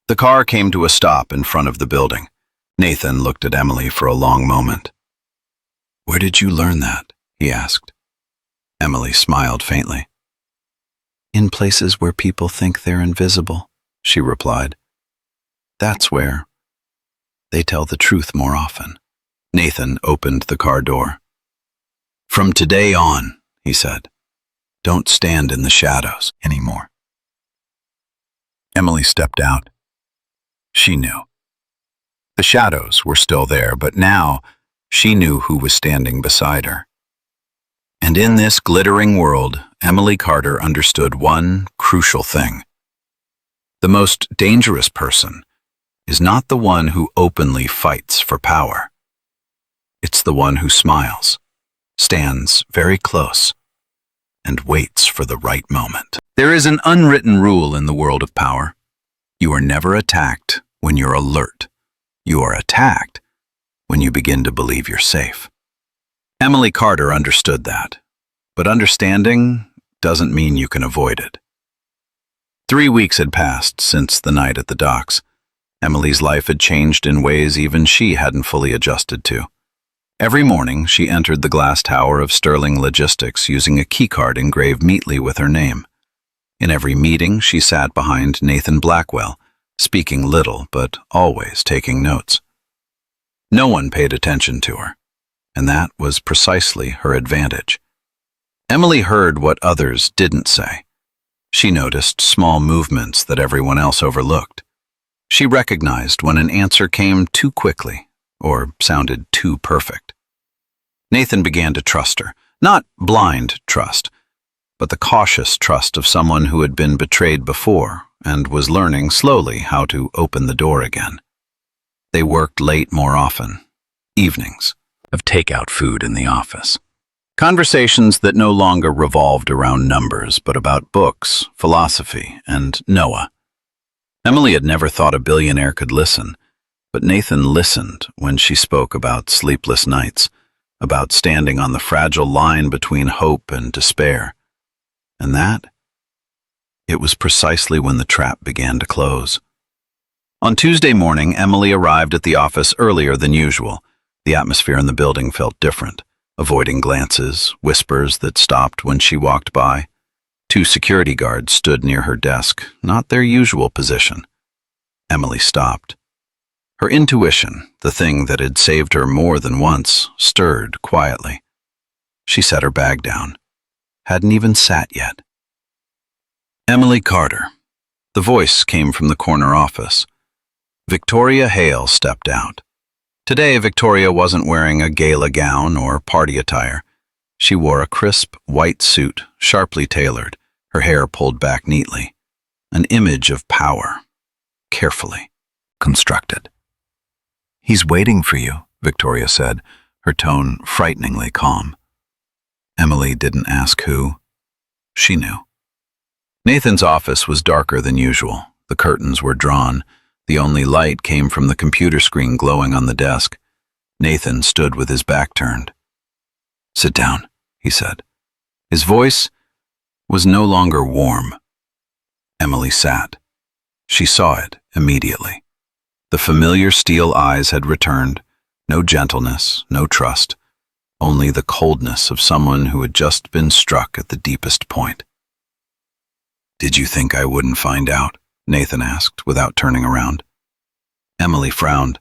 The car came to a stop in front of the building. Nathan looked at Emily for a long moment. "Where did you learn that?" he asked. Emily smiled faintly. "In places where people think they're invisible," she replied. "That's where they tell the truth more often." Nathan opened the car door. "From today on," he said, "don't stand in the shadows anymore." Emily stepped out. She knew. The shadows were still there, but now she knew who was standing beside her. And in this glittering world, Emily Carter understood one crucial thing. The most dangerous person is not the one who openly fights for power. It's the one who smiles, stands very close, and waits for the right moment. There is an unwritten rule in the world of power. You are never attacked when you're alert. You are attacked when you begin to believe you're safe. Emily Carter understood that, but understanding doesn't mean you can avoid it. 3 weeks had passed since the night at the docks. Emily's life had changed in ways even she hadn't fully adjusted to. Every morning, she entered the glass tower of Sterling Logistics using a keycard engraved neatly with her name. In every meeting, she sat behind Nathan Blackwell, speaking little but always taking notes. No one paid attention to her, and that was precisely her advantage. Emily heard what others didn't say. She noticed small movements that everyone else overlooked. She recognized when an answer came too quickly or sounded too perfect. Nathan began to trust her, not blind trust, but the cautious trust of someone who had been betrayed before and was learning slowly how to open the door again. They worked late more often, evenings, of takeout food in the office. Conversations that no longer revolved around numbers, but about books, philosophy, and Noah. Emily had never thought a billionaire could listen, but Nathan listened when she spoke about sleepless nights, about standing on the fragile line between hope and despair. And that, it was precisely when the trap began to close. On Tuesday morning, Emily arrived at the office earlier than usual. The atmosphere in the building felt different, avoiding glances, whispers that stopped when she walked by. 2 security guards stood near her desk, not their usual position. Emily stopped. Her intuition, the thing that had saved her more than once, stirred quietly. She set her bag down. Hadn't even sat yet. "Emily Carter." The voice came from the corner office. Victoria Hale stepped out. Today, Victoria wasn't wearing a gala gown or party attire. She wore a crisp, white suit, sharply tailored, her hair pulled back neatly. An image of power, carefully constructed. "He's waiting for you," Victoria said, her tone frighteningly calm. Emily didn't ask who. She knew. Nathan's office was darker than usual. The curtains were drawn. The only light came from the computer screen glowing on the desk. Nathan stood with his back turned. "Sit down," he said. His voice was no longer warm. Emily sat. She saw it immediately. The familiar steel eyes had returned. No gentleness, no trust. Only the coldness of someone who had just been struck at the deepest point. "Did you think I wouldn't find out?" Nathan asked, without turning around. Emily frowned.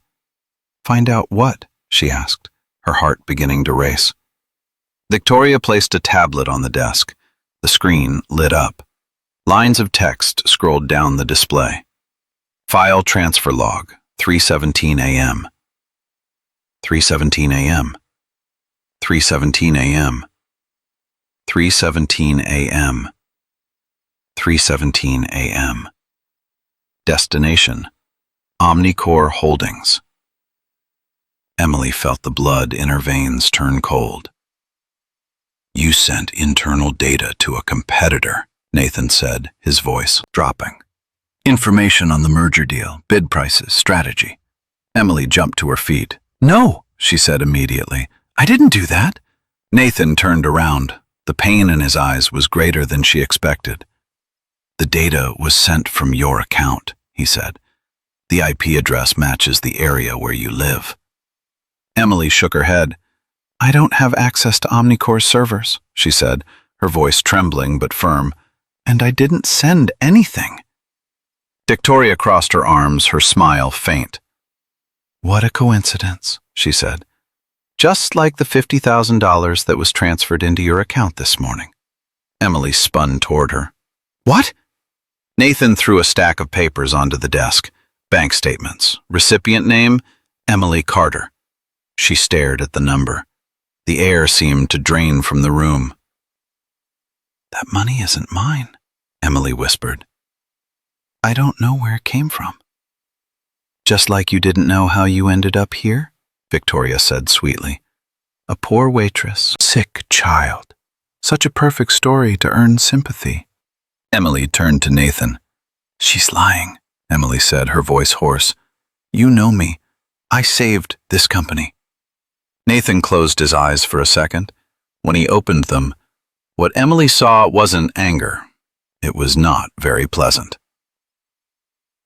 "Find out what?" she asked, her heart beginning to race. Victoria placed a tablet on the desk. The screen lit up. Lines of text scrolled down the display. File transfer log, 3:17 a.m. 3:17 a.m. 3:17 a.m. 3:17 a.m. 3:17 a.m. Destination: Omnicore Holdings. Emily felt the blood in her veins turn cold. "You sent internal data to a competitor," Nathan said, his voice dropping. "Information on the merger deal, bid prices, strategy." Emily jumped to her feet. "No," she said immediately. "I didn't do that." Nathan turned around. The pain in his eyes was greater than she expected. "The data was sent from your account," he said. "The IP address matches the area where you live." Emily shook her head. "I don't have access to Omnicore's servers," she said, her voice trembling but firm. "And I didn't send anything." Victoria crossed her arms, her smile faint. "What a coincidence," she said. "Just like the $50,000 that was transferred into your account this morning." Emily spun toward her. "What?" Nathan threw a stack of papers onto the desk. Bank statements. Recipient name: Emily Carter. She stared at the number. The air seemed to drain from the room. "That money isn't mine," Emily whispered. "I don't know where it came from." "Just like you didn't know how you ended up here," Victoria said sweetly. "A poor waitress, sick child. Such a perfect story to earn sympathy." Emily turned to Nathan. "She's lying," Emily said, her voice hoarse. "You know me. I saved this company." Nathan closed his eyes for a second. When he opened them, what Emily saw wasn't anger. It was not very pleasant.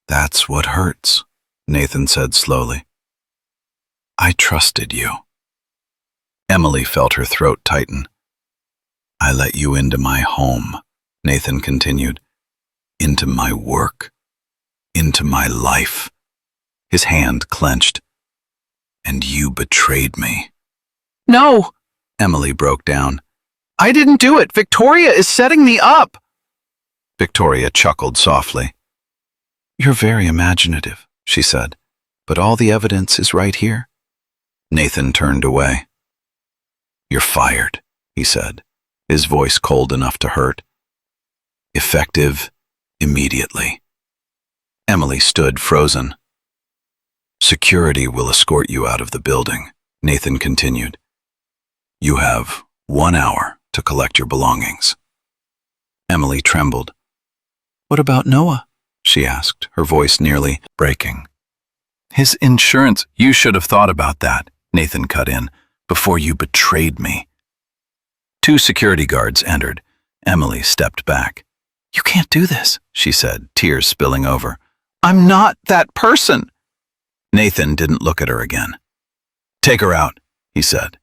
"That's what hurts," Nathan said slowly. "I trusted you." Emily felt her throat tighten. "I let you into my home," Nathan continued. "Into my work. Into my life." His hand clenched. "And you betrayed me." "No!" Emily broke down. "I didn't do it. Victoria is setting me up." Victoria chuckled softly. "You're very imaginative," she said, "but all the evidence is right here." Nathan turned away. "You're fired," he said, his voice cold enough to hurt. "Effective immediately." Emily stood frozen. "Security will escort you out of the building," Nathan continued. "You have 1 hour to collect your belongings." Emily trembled. "What about Noah?" she asked, her voice nearly breaking. "His insurance—" "You should have thought about that," Nathan cut in, "before you betrayed me." 2 security guards entered. Emily stepped back. "You can't do this," she said, tears spilling over. "I'm not that person." Nathan didn't look at her again. "Take her out," he said.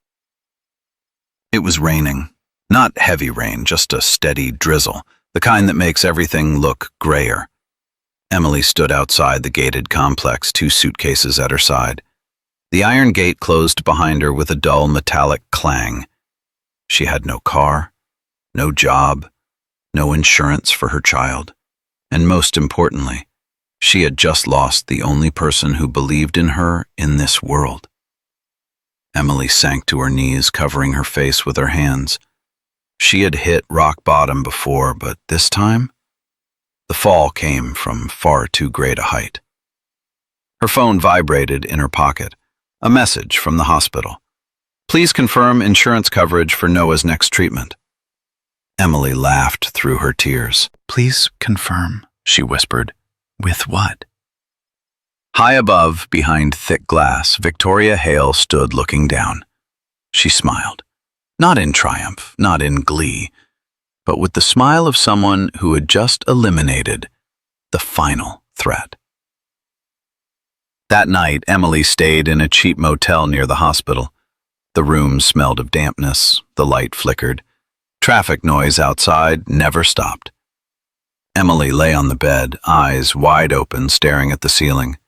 It was raining. Not heavy rain, just a steady drizzle, the kind that makes everything look grayer. Emily stood outside the gated complex, 2 suitcases at her side. The iron gate closed behind her with a dull metallic clang. She had no car, no job, no insurance for her child, and most importantly, she had just lost the only person who believed in her in this world. Emily sank to her knees, covering her face with her hands. She had hit rock bottom before, but this time, the fall came from far too great a height. Her phone vibrated in her pocket. A message from the hospital. "Please confirm insurance coverage for Noah's next treatment." Emily laughed through her tears. "Please confirm," she whispered. "With what?" High above, behind thick glass, Victoria Hale stood looking down. She smiled. Not in triumph, not in glee, but with the smile of someone who had just eliminated the final threat. That night, Emily stayed in a cheap motel near the hospital. The room smelled of dampness, the light flickered. Traffic noise outside never stopped. Emily lay on the bed, eyes wide open, staring at the ceiling.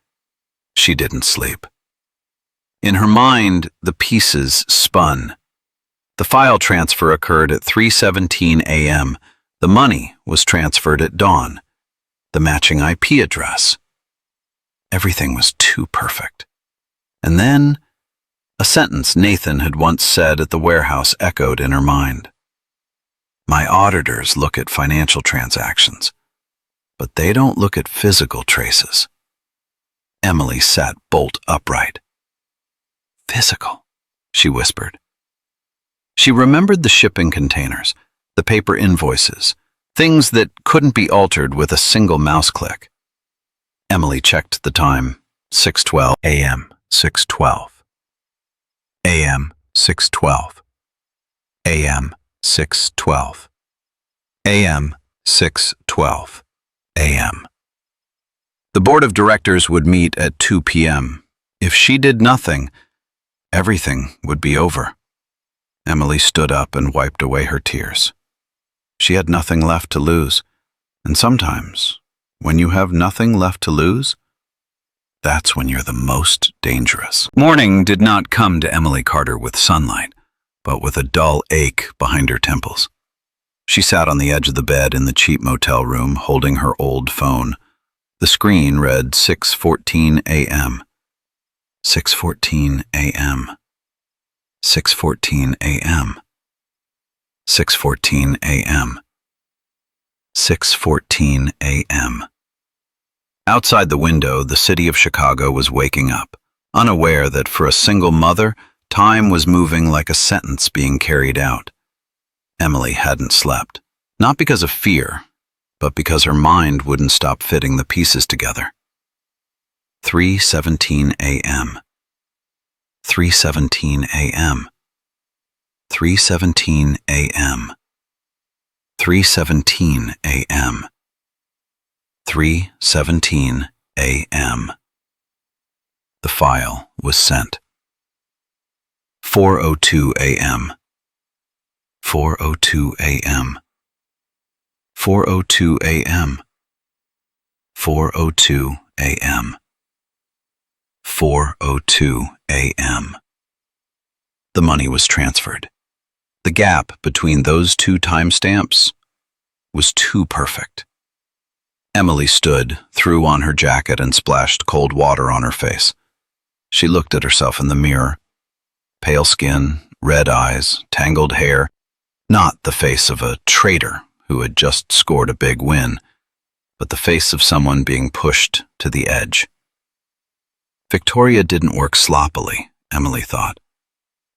She didn't sleep. In her mind, the pieces spun. The file transfer occurred at 3:17 a.m. The money was transferred at dawn. The matching IP address. Everything was too perfect. And then, a sentence Nathan had once said at the warehouse echoed in her mind. My auditors look at financial transactions, but they don't look at physical traces. Emily sat bolt upright. Physical, she whispered. She remembered the shipping containers, the paper invoices, things that couldn't be altered with a single mouse click. Emily checked the time. 6:12 a.m. 6:12 a.m. 6:12 a.m. 6:12 a.m. 6:12 a.m. The board of directors would meet at 2 p.m. If she did nothing, everything would be over. Emily stood up and wiped away her tears. She had nothing left to lose, and sometimes, when you have nothing left to lose, that's when you're the most dangerous. Morning did not come to Emily Carter with sunlight, but with a dull ache behind her temples. She sat on the edge of the bed in the cheap motel room, holding her old phone. The screen read 6:14 a.m. 6:14 a.m. 6:14 a.m. 6:14 a.m. 6:14 a.m. Outside the window, the city of Chicago was waking up, unaware that for a single mother, time was moving like a sentence being carried out. Emily hadn't slept, not because of fear, but because her mind wouldn't stop fitting the pieces together. 3:17 a.m. 3:17 a.m. 3:17 a.m. 3:17 a.m. 3:17 a.m. The file was sent. 4:02 a.m. 4:02 a.m. 4:02 a.m. 4:02 a.m. 4:02 a.m. The money was transferred. The gap between those two timestamps was too perfect. Emily stood, threw on her jacket, and splashed cold water on her face. She looked at herself in the mirror. Pale skin, red eyes, tangled hair, not the face of a traitor who had just scored a big win, but the face of someone being pushed to the edge. Victoria didn't work sloppily, Emily thought.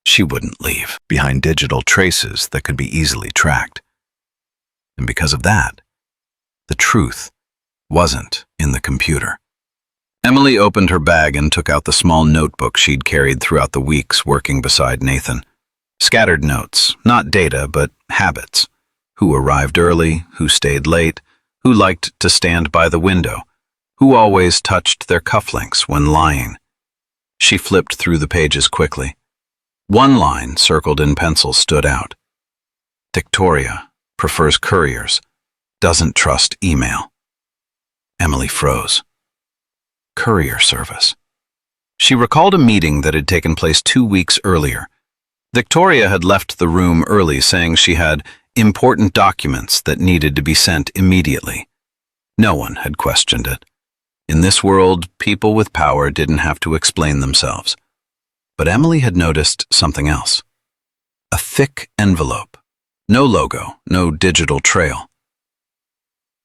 She wouldn't leave behind digital traces that could be easily tracked. And because of that, the truth wasn't in the computer. Emily opened her bag and took out the small notebook she'd carried throughout the weeks working beside Nathan. Scattered notes, not data, but habits. Who arrived early, who stayed late, who liked to stand by the window, who always touched their cufflinks when lying. She flipped through the pages quickly. One line, circled in pencil, stood out. Victoria prefers couriers, doesn't trust email. Emily froze. Courier service. She recalled a meeting that had taken place 2 weeks earlier. Victoria had left the room early, saying she had important documents that needed to be sent immediately. No one had questioned it. In this world, people with power didn't have to explain themselves. But Emily had noticed something else. A thick envelope. No logo, no digital trail.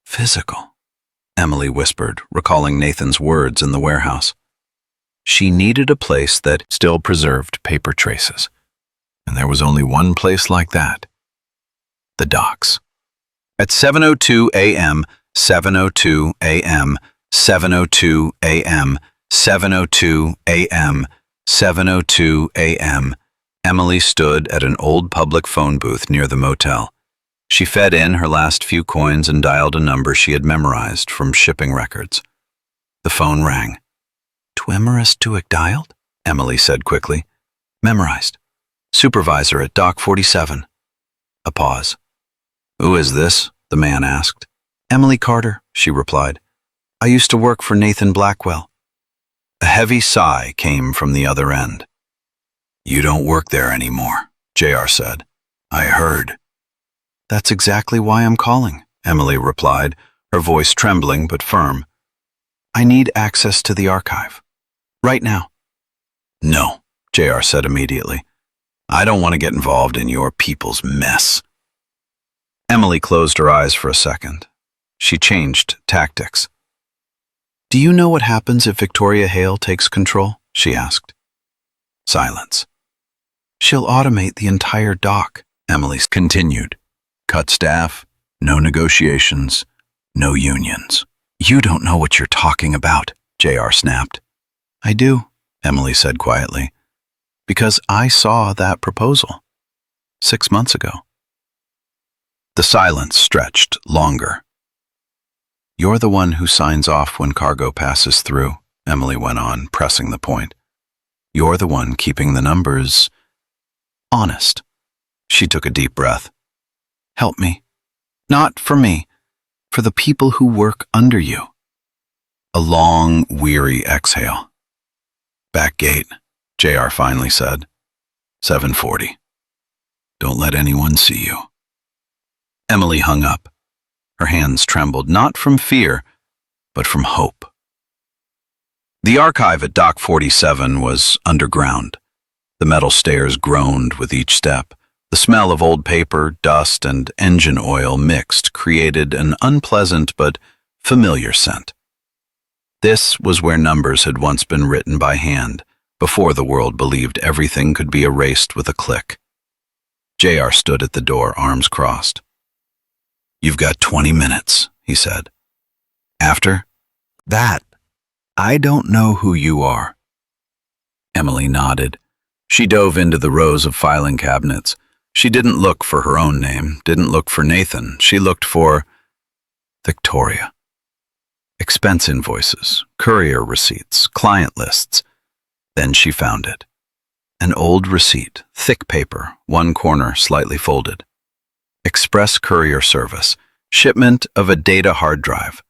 Physical, Emily whispered, recalling Nathan's words in the warehouse. She needed a place that still preserved paper traces. And there was only one place like that. The docks. At 7:02 a.m., 7:02 a.m., 7:02 a.m., 7:02 a.m., 7:02 a.m., Emily stood at an old public phone booth near the motel. She fed in her last few coins and dialed a number she had memorized from shipping records. The phone rang. "Twemerus Tuick dialed?" Emily said quickly. "Memorized. Supervisor at Dock 47. A pause. "Who is this?" the man asked. "Emily Carter," she replied. "I used to work for Nathan Blackwell." A heavy sigh came from the other end. "You don't work there anymore," JR said. "I heard." "That's exactly why I'm calling," Emily replied, her voice trembling but firm. "I need access to the archive. Right now." "No," JR said immediately. "I don't want to get involved in your people's mess." Emily closed her eyes for a second. She changed tactics. "Do you know what happens if Victoria Hale takes control?" she asked. Silence. "She'll automate the entire dock," Emily continued. "Cut staff, no negotiations, no unions." "You don't know what you're talking about," JR snapped. "I do," Emily said quietly, "because I saw that proposal 6 months ago." The silence stretched longer. "You're the one who signs off when cargo passes through," Emily went on, pressing the point. "You're the one keeping the numbers honest." She took a deep breath. "Help me. Not for me, for the people who work under you." A long, weary exhale. "Back gate," JR finally said. 7:40. "Don't let anyone see you." Emily hung up. Her hands trembled, not from fear, but from hope. The archive at Dock 47 was underground. The metal stairs groaned with each step. The smell of old paper, dust, and engine oil mixed created an unpleasant but familiar scent. This was where numbers had once been written by hand, before the world believed everything could be erased with a click. JR stood at the door, arms crossed. "You've got 20 minutes, he said. "After that, I don't know who you are." Emily nodded. She dove into the rows of filing cabinets. She didn't look for her own name, didn't look for Nathan. She looked for Victoria. Expense invoices, courier receipts, client lists. Then she found it. An old receipt, thick paper, one corner slightly folded. Express courier service, shipment of a data hard drive.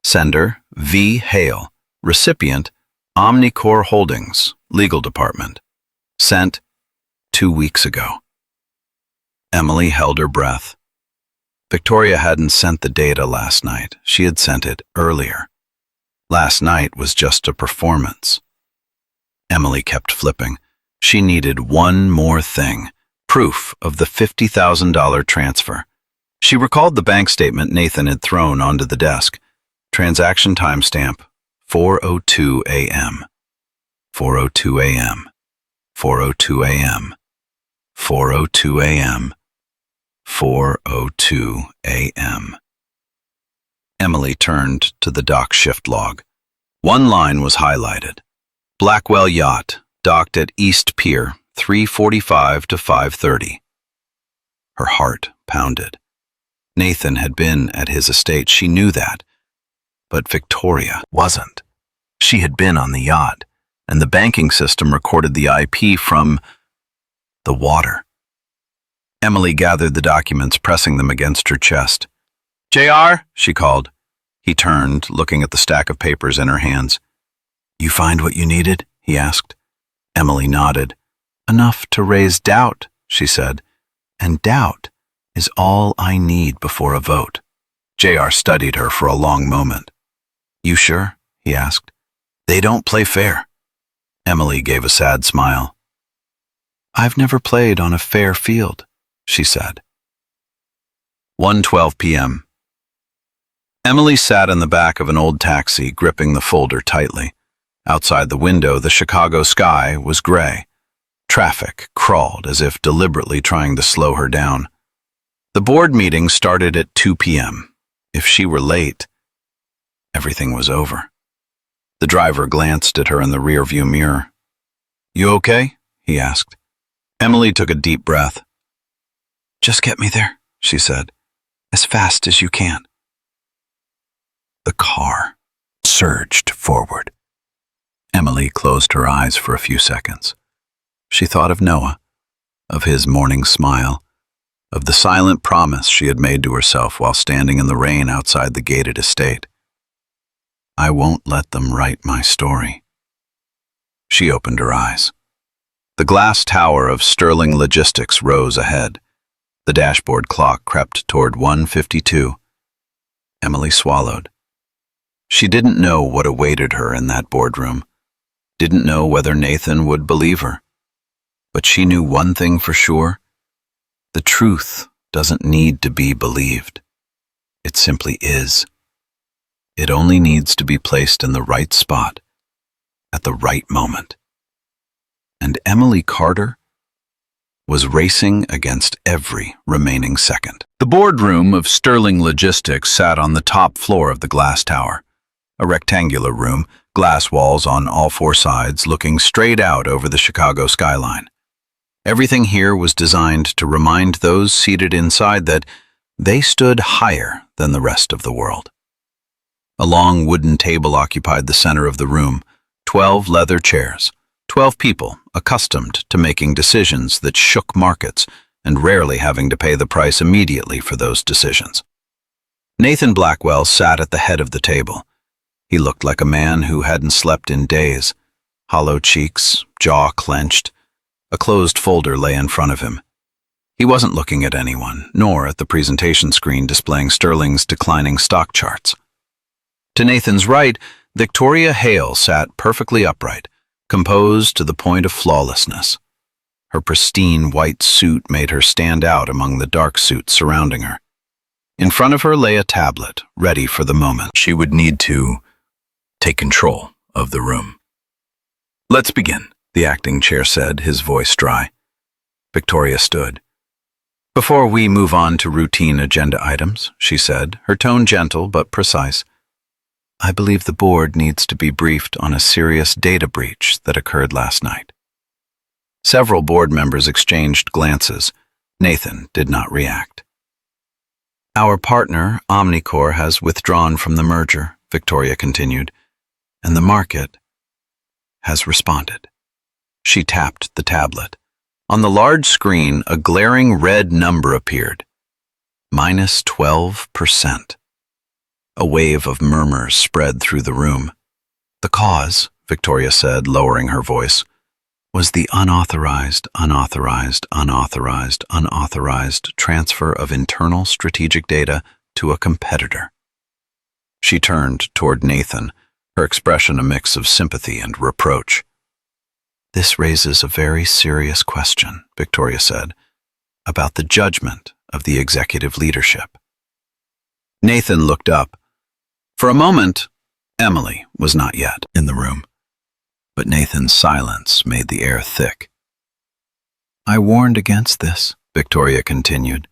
Sender, V. Hale. Recipient, Omnicore Holdings, Legal Department. Sent 2 weeks ago. Emily held her breath. Victoria hadn't sent the data last night. She had sent it earlier. Last night was just a performance. Emily kept flipping. She needed one more thing, proof of the $50,000 transfer. She recalled the bank statement Nathan had thrown onto the desk. Transaction timestamp, 4:02 a.m. 4:02 a.m. 4:02 a.m. 4:02 a.m. 4:02 a.m. Emily turned to the dock shift log. One line was highlighted. Blackwell Yacht, docked at East Pier, 3:45 to 5:30. Her heart pounded. Nathan had been at his estate, she knew that. But Victoria wasn't. She had been on the yacht, and the banking system recorded the IP from the water. Emily gathered the documents, pressing them against her chest. "JR," she called. He turned, looking at the stack of papers in her hands. "You find what you needed?" he asked. Emily nodded. "Enough to raise doubt," she said. "And doubt is all I need before a vote." JR studied her for a long moment. "You sure?" he asked. "They don't play fair." Emily gave a sad smile. "I've never played on a fair field," she said. 1:12 p.m. Emily sat in the back of an old taxi, gripping the folder tightly. Outside the window, the Chicago sky was gray. Traffic crawled as if deliberately trying to slow her down. The board meeting started at 2 p.m. If she were late, everything was over. The driver glanced at her in the rearview mirror. "You okay?" he asked. Emily took a deep breath. "Just get me there," she said, "as fast as you can." The car surged forward. Emily closed her eyes for a few seconds. She thought of Noah, of his morning smile, of the silent promise she had made to herself while standing in the rain outside the gated estate. "I won't let them write my story." She opened her eyes. The glass tower of Sterling Logistics rose ahead. The dashboard clock crept toward 1:52. Emily swallowed. She didn't know what awaited her in that boardroom, didn't know whether Nathan would believe her. But she knew one thing for sure. The truth doesn't need to be believed. It simply is. It only needs to be placed in the right spot, at the right moment. And Emily Carter was racing against every remaining second. The boardroom of Sterling Logistics sat on the top floor of the glass tower, a rectangular room, glass walls on all four sides, looking straight out over the Chicago skyline. Everything here was designed to remind those seated inside that they stood higher than the rest of the world. A long wooden table occupied the center of the room, 12 leather chairs, 12 people accustomed to making decisions that shook markets and rarely having to pay the price immediately for those decisions. Nathan Blackwell sat at the head of the table. He looked like a man who hadn't slept in days, hollow cheeks, jaw clenched. A closed folder lay in front of him. He wasn't looking at anyone, nor at the presentation screen displaying Sterling's declining stock charts. To Nathan's right, Victoria Hale sat perfectly upright, composed to the point of flawlessness. Her pristine white suit made her stand out among the dark suits surrounding her. In front of her lay a tablet, ready for the moment she would need to take control of the room. "Let's begin," the acting chair said, his voice dry. Victoria stood. "Before we move on to routine agenda items," she said, her tone gentle but precise, "I believe the board needs to be briefed on a serious data breach that occurred last night." Several board members exchanged glances. Nathan did not react. "Our partner, Omnicore, has withdrawn from the merger," Victoria continued, "and the market has responded." She tapped the tablet. On the large screen, a glaring red number appeared. -12%. A wave of murmurs spread through the room. "The cause," Victoria said, lowering her voice, "was the unauthorized transfer of internal strategic data to a competitor." She turned toward Nathan, her expression a mix of sympathy and reproach. "This raises a very serious question," Victoria said, "about the judgment of the executive leadership." Nathan looked up. For a moment, Emily was not yet in the room, but Nathan's silence made the air thick. "I warned against this," Victoria continued.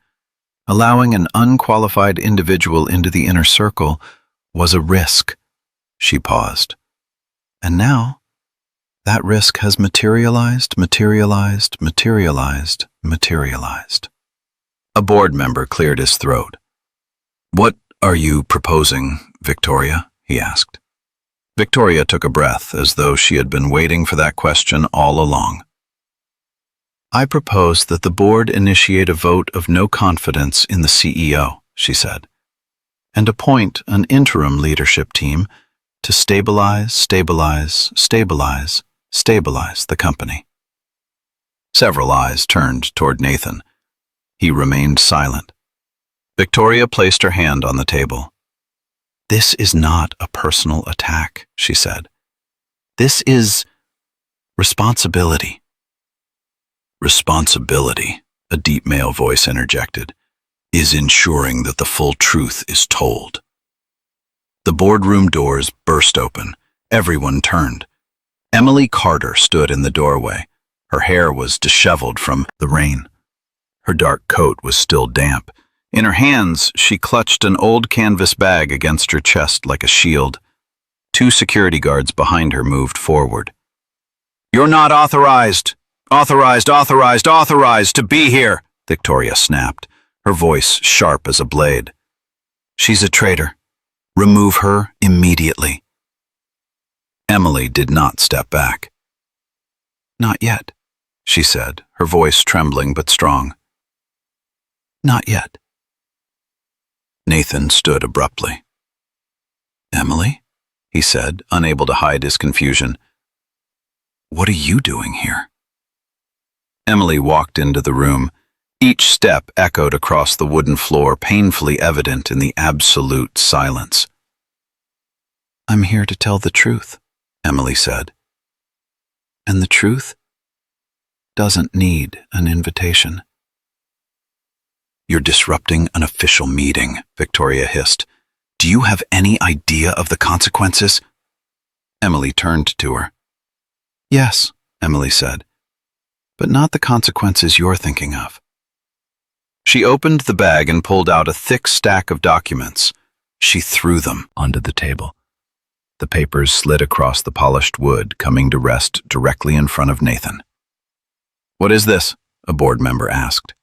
"Allowing an unqualified individual into the inner circle was a risk." She paused. "And now, that risk has materialized. A board member cleared his throat. "What are you proposing, Victoria?" he asked. Victoria took a breath, as though she had been waiting for that question all along. "I propose that the board initiate a vote of no confidence in the CEO," she said, "and appoint an interim leadership team to stabilize the company." Several eyes turned toward Nathan. He remained silent. Victoria placed her hand on the table. "This is not a personal attack," she said. "This is responsibility." "Responsibility," a deep male voice interjected, "is ensuring that the full truth is told." The boardroom doors burst open. Everyone turned. Emily Carter stood in the doorway. Her hair was disheveled from the rain. Her dark coat was still damp. In her hands, she clutched an old canvas bag against her chest like a shield. Two security guards behind her moved forward. "You're not authorized to be here," Victoria snapped, her voice sharp as a blade. "She's a traitor. Remove her immediately." Emily did not step back. "Not yet," she said, her voice trembling but strong. "Not yet." Nathan stood abruptly. "Emily?" he said, unable to hide his confusion. "What are you doing here?" Emily walked into the room. Each step echoed across the wooden floor, painfully evident in the absolute silence. "I'm here to tell the truth," Emily said. "And the truth doesn't need an invitation." "You're disrupting an official meeting," Victoria hissed. "Do you have any idea of the consequences?" Emily turned to her. "Yes," Emily said, "but not the consequences you're thinking of." She opened the bag and pulled out a thick stack of documents. She threw them onto the table. The papers slid across the polished wood, coming to rest directly in front of Nathan. "What is this?" a board member asked.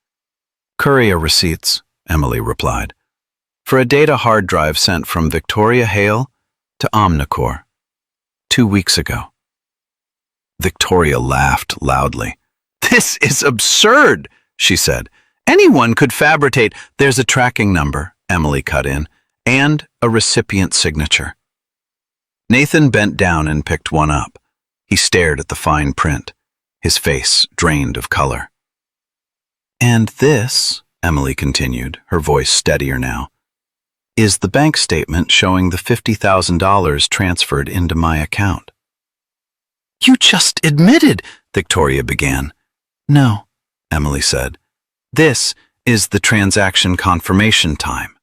"Courier receipts," Emily replied, "for a data hard drive sent from Victoria Hale to Omnicore 2 weeks ago." Victoria laughed loudly. "This is absurd," she said. "Anyone could fabricate—" "There's a tracking number," Emily cut in, "and a recipient signature." Nathan bent down and picked one up. He stared at the fine print, his face drained of color. "And this," Emily continued, her voice steadier now, "is the bank statement showing the $50,000 transferred into my account." "You just admitted," Victoria began. "No," Emily said. "This is the transaction confirmation time."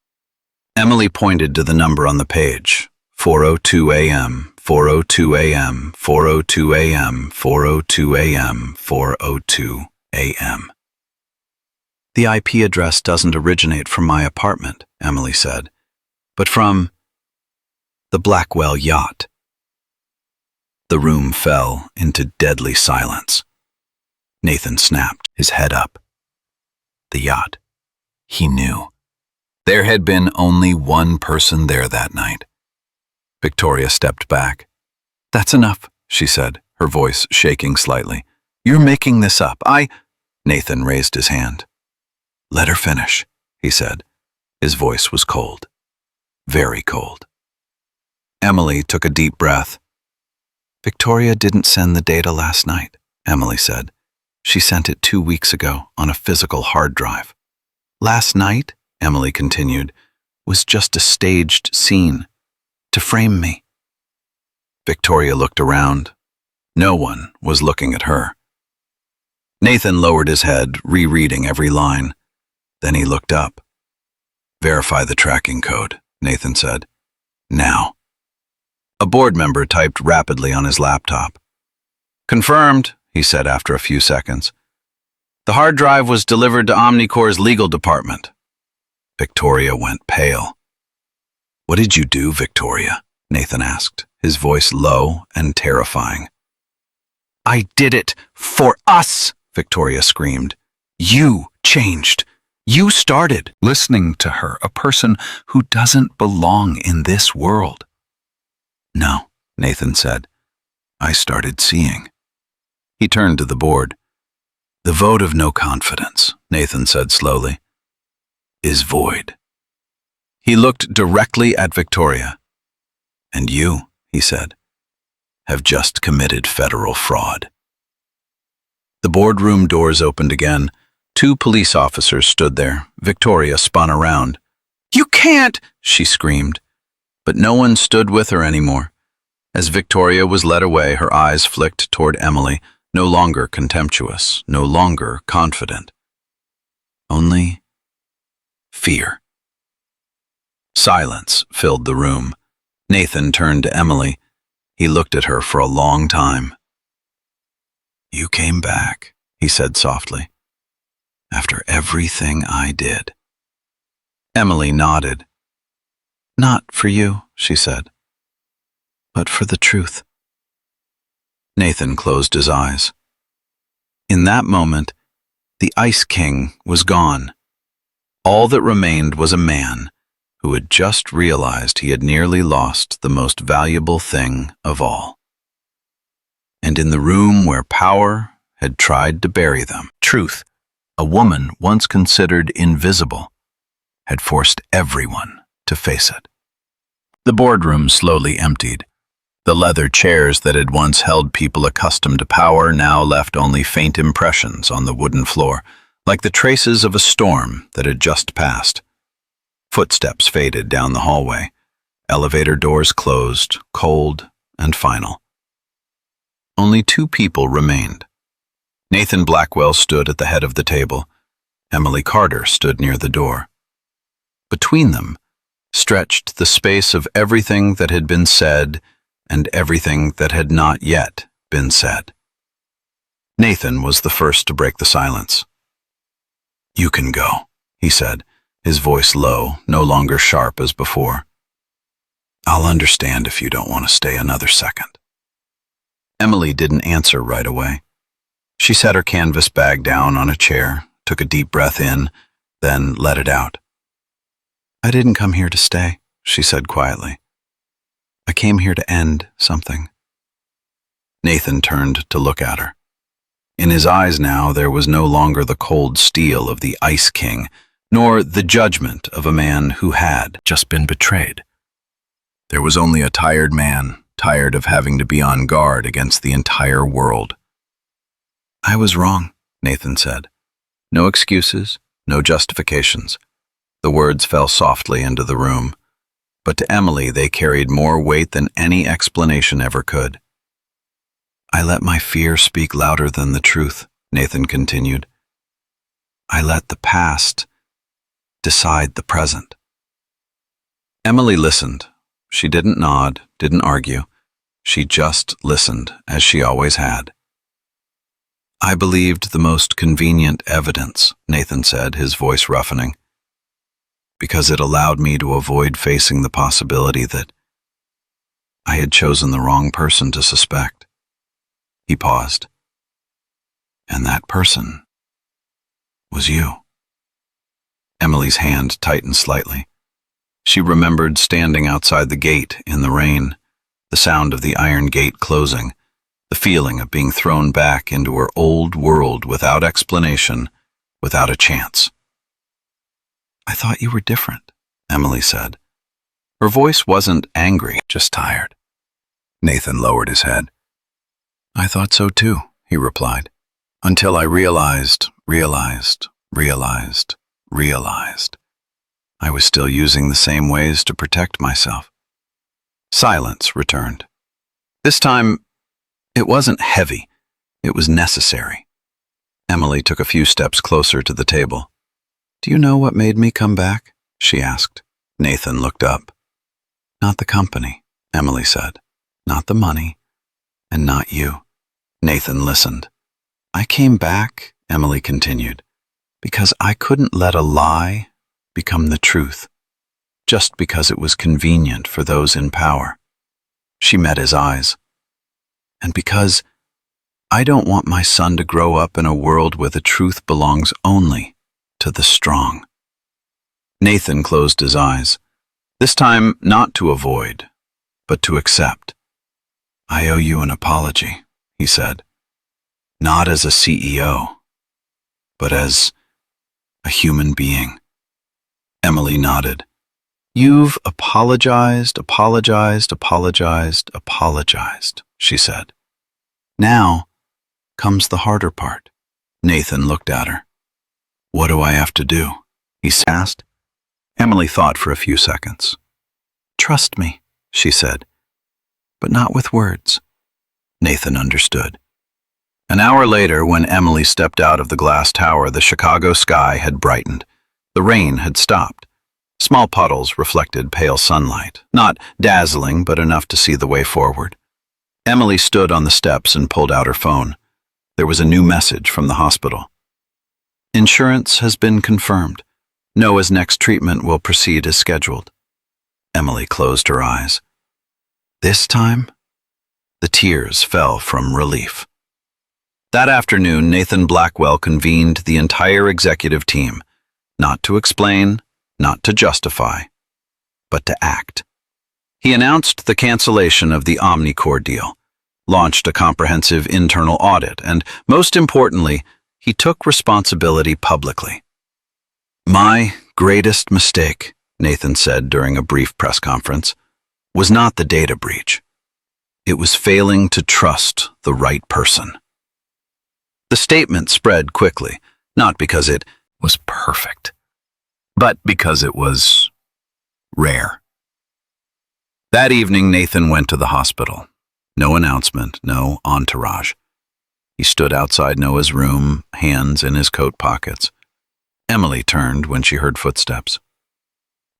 Emily pointed to the number on the page. 4:02 a.m., 4:02 a.m., 4:02 a.m., 4:02 a.m., 4:02 a.m. "The IP address doesn't originate from my apartment," Emily said, "but from the Blackwell yacht." The room fell into deadly silence. Nathan snapped, his head up. The yacht. He knew. There had been only one person there that night. Victoria stepped back. "That's enough," she said, her voice shaking slightly. "You're making this up. Nathan raised his hand. "Let her finish," he said. His voice was cold. Very cold. Emily took a deep breath. "Victoria didn't send the data last night," Emily said. "She sent it 2 weeks ago on a physical hard drive. Last night," Emily continued, "was just a staged scene to frame me." Victoria looked around. No one was looking at her. Nathan lowered his head, rereading every line. Then he looked up. "Verify the tracking code," Nathan said. "Now." A board member typed rapidly on his laptop. "Confirmed," he said after a few seconds. "The hard drive was delivered to Omnicore's legal department." Victoria went pale. "What did you do, Victoria?" Nathan asked, his voice low and terrifying. "I did it for us," Victoria screamed. "You changed. You started listening to her, a person who doesn't belong in this world." "No," Nathan said. "I started seeing." He turned to the board. "The vote of no confidence," Nathan said slowly, "is void." He looked directly at Victoria. "And you," he said, "have just committed federal fraud." The boardroom doors opened again. 2 police officers stood there. Victoria spun around. "You can't!" she screamed. But no one stood with her anymore. As Victoria was led away, her eyes flicked toward Emily, no longer contemptuous, no longer confident. Only fear. Silence filled the room. Nathan turned to Emily. He looked at her for a long time. "You came back," he said softly, "after everything I did." Emily nodded. "Not for you," she said, "but for the truth." Nathan closed his eyes. In that moment, the Ice King was gone. All that remained was a man who had just realized he had nearly lost the most valuable thing of all. And in the room where power had tried to bury them, truth, a woman once considered invisible, had forced everyone to face it. The boardroom slowly emptied. The leather chairs that had once held people accustomed to power now left only faint impressions on the wooden floor, like the traces of a storm that had just passed. Footsteps faded down the hallway. Elevator doors closed, cold and final. Only 2 people remained. Nathan Blackwell stood at the head of the table, Emily Carter stood near the door. Between them stretched the space of everything that had been said and everything that had not yet been said. Nathan was the first to break the silence. "You can go," he said, his voice low, no longer sharp as before. "I'll understand if you don't want to stay another second." Emily didn't answer right away. She set her canvas bag down on a chair, took a deep breath in, then let it out. "I didn't come here to stay," she said quietly. "I came here to end something." Nathan turned to look at her. In his eyes now there was no longer the cold steel of the Ice King, nor the judgment of a man who had just been betrayed. There was only a tired man, tired of having to be on guard against the entire world. "I was wrong," Nathan said. No excuses, no justifications. The words fell softly into the room, but to Emily they carried more weight than any explanation ever could. "I let my fear speak louder than the truth," Nathan continued. "I let the past decide the present." Emily listened. She didn't nod, didn't argue. She just listened, as she always had. "I believed the most convenient evidence," Nathan said, his voice roughening, "because it allowed me to avoid facing the possibility that I had chosen the wrong person to suspect." He paused. "And that person was you." Emily's hand tightened slightly. She remembered standing outside the gate in the rain, the sound of the iron gate closing, the feeling of being thrown back into her old world without explanation, without a chance. "I thought you were different," Emily said. Her voice wasn't angry, just tired. Nathan lowered his head. "I thought so too," he replied, "until I realized I was still using the same ways to protect myself." Silence returned. This time, it wasn't heavy, it was necessary. Emily took a few steps closer to the table. "Do you know what made me come back?" she asked. Nathan looked up. "Not the company," Emily said. "Not the money, and not you." Nathan listened. "I came back," Emily continued, "because I couldn't let a lie become the truth, just because it was convenient for those in power." She met his eyes. "And because I don't want my son to grow up in a world where the truth belongs only to the strong." Nathan closed his eyes, this time not to avoid, but to accept. "I owe you an apology," he said. "Not as a CEO, but as a human being." Emily nodded. "You've apologized, she said. "Now comes the harder part." Nathan looked at her. "What do I have to do?" he asked. Emily thought for a few seconds. "Trust me," she said, "but not with words." Nathan understood. An hour later, when Emily stepped out of the glass tower, the Chicago sky had brightened. The rain had stopped. Small puddles reflected pale sunlight, not dazzling, but enough to see the way forward. Emily stood on the steps and pulled out her phone. There was a new message from the hospital. "Insurance has been confirmed. Noah's next treatment will proceed as scheduled." Emily closed her eyes. This time, the tears fell from relief. That afternoon, Nathan Blackwell convened the entire executive team, not to explain, not to justify, but to act. He announced the cancellation of the Omnicore deal, launched a comprehensive internal audit, and, most importantly, he took responsibility publicly. "My greatest mistake," Nathan said during a brief press conference, "was not the data breach. It was failing to trust the right person." The statement spread quickly, not because it was perfect, but because it was rare. That evening, Nathan went to the hospital. No announcement, no entourage. He stood outside Noah's room, hands in his coat pockets. Emily turned when she heard footsteps.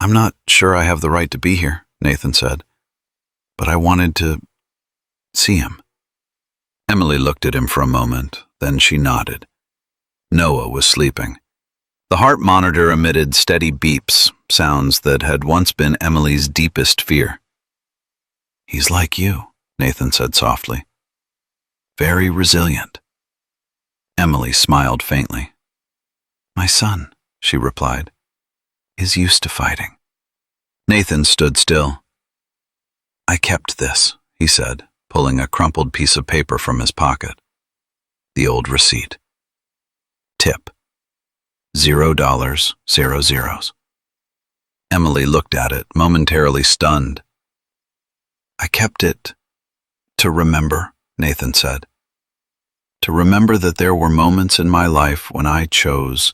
"I'm not sure I have the right to be here," Nathan said, "but I wanted to see him." Emily looked at him for a moment, then she nodded. Noah was sleeping. The heart monitor emitted steady beeps, sounds that had once been Emily's deepest fear. "He's like you," Nathan said softly. "Very resilient." Emily smiled faintly. "My son," she replied, "is used to fighting." Nathan stood still. "I kept this," he said, pulling a crumpled piece of paper from his pocket. The old receipt. Tip. $0, 0 zeros. Emily looked at it, momentarily stunned. "I kept it to remember," Nathan said. "To remember that there were moments in my life when I chose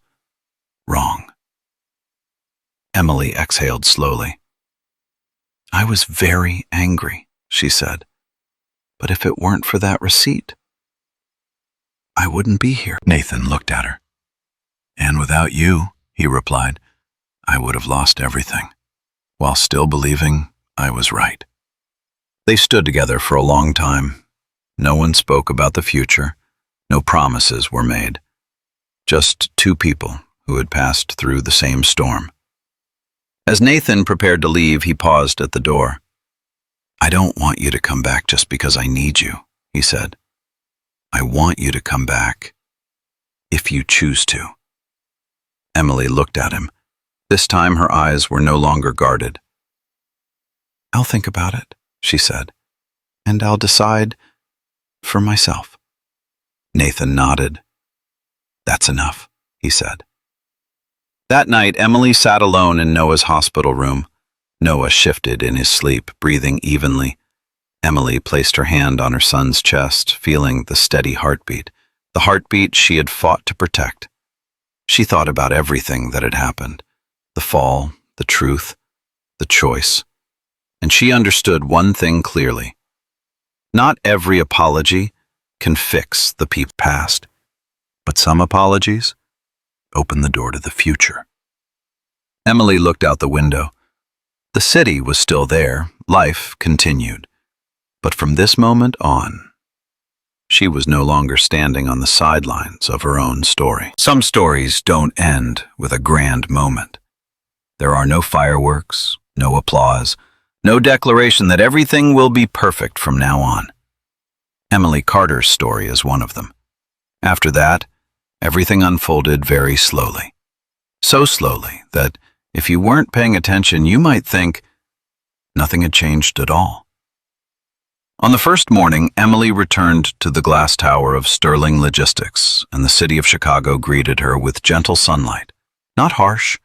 wrong." Emily exhaled slowly. "I was very angry," she said. "But if it weren't for that receipt, I wouldn't be here." Nathan looked at her. "And without you," he replied, "I would have lost everything, while still believing I was right." They stood together for a long time. No one spoke about the future. No promises were made. Just two people who had passed through the same storm. As Nathan prepared to leave, he paused at the door. "I don't want you to come back just because I need you," he said. "I want you to come back if you choose to." Emily looked at him. This time her eyes were no longer guarded. "I'll think about it," she said, "and I'll decide for myself." Nathan nodded. "That's enough," he said. That night, Emily sat alone in Noah's hospital room. Noah shifted in his sleep, breathing evenly. Emily placed her hand on her son's chest, feeling the steady heartbeat, the heartbeat she had fought to protect. She thought about everything that had happened, the fall, the truth, the choice, and she understood one thing clearly. Not every apology can fix the past, but some apologies open the door to the future. Emily looked out the window. The city was still there, life continued. But from this moment on, she was no longer standing on the sidelines of her own story. Some stories don't end with a grand moment. There are no fireworks, no applause, no declaration that everything will be perfect from now on. Emily Carter's story is one of them. After that, everything unfolded very slowly. So slowly that if you weren't paying attention, you might think nothing had changed at all. On the first morning, Emily returned to the glass tower of Sterling Logistics, and the city of Chicago greeted her with gentle sunlight. Not harsh,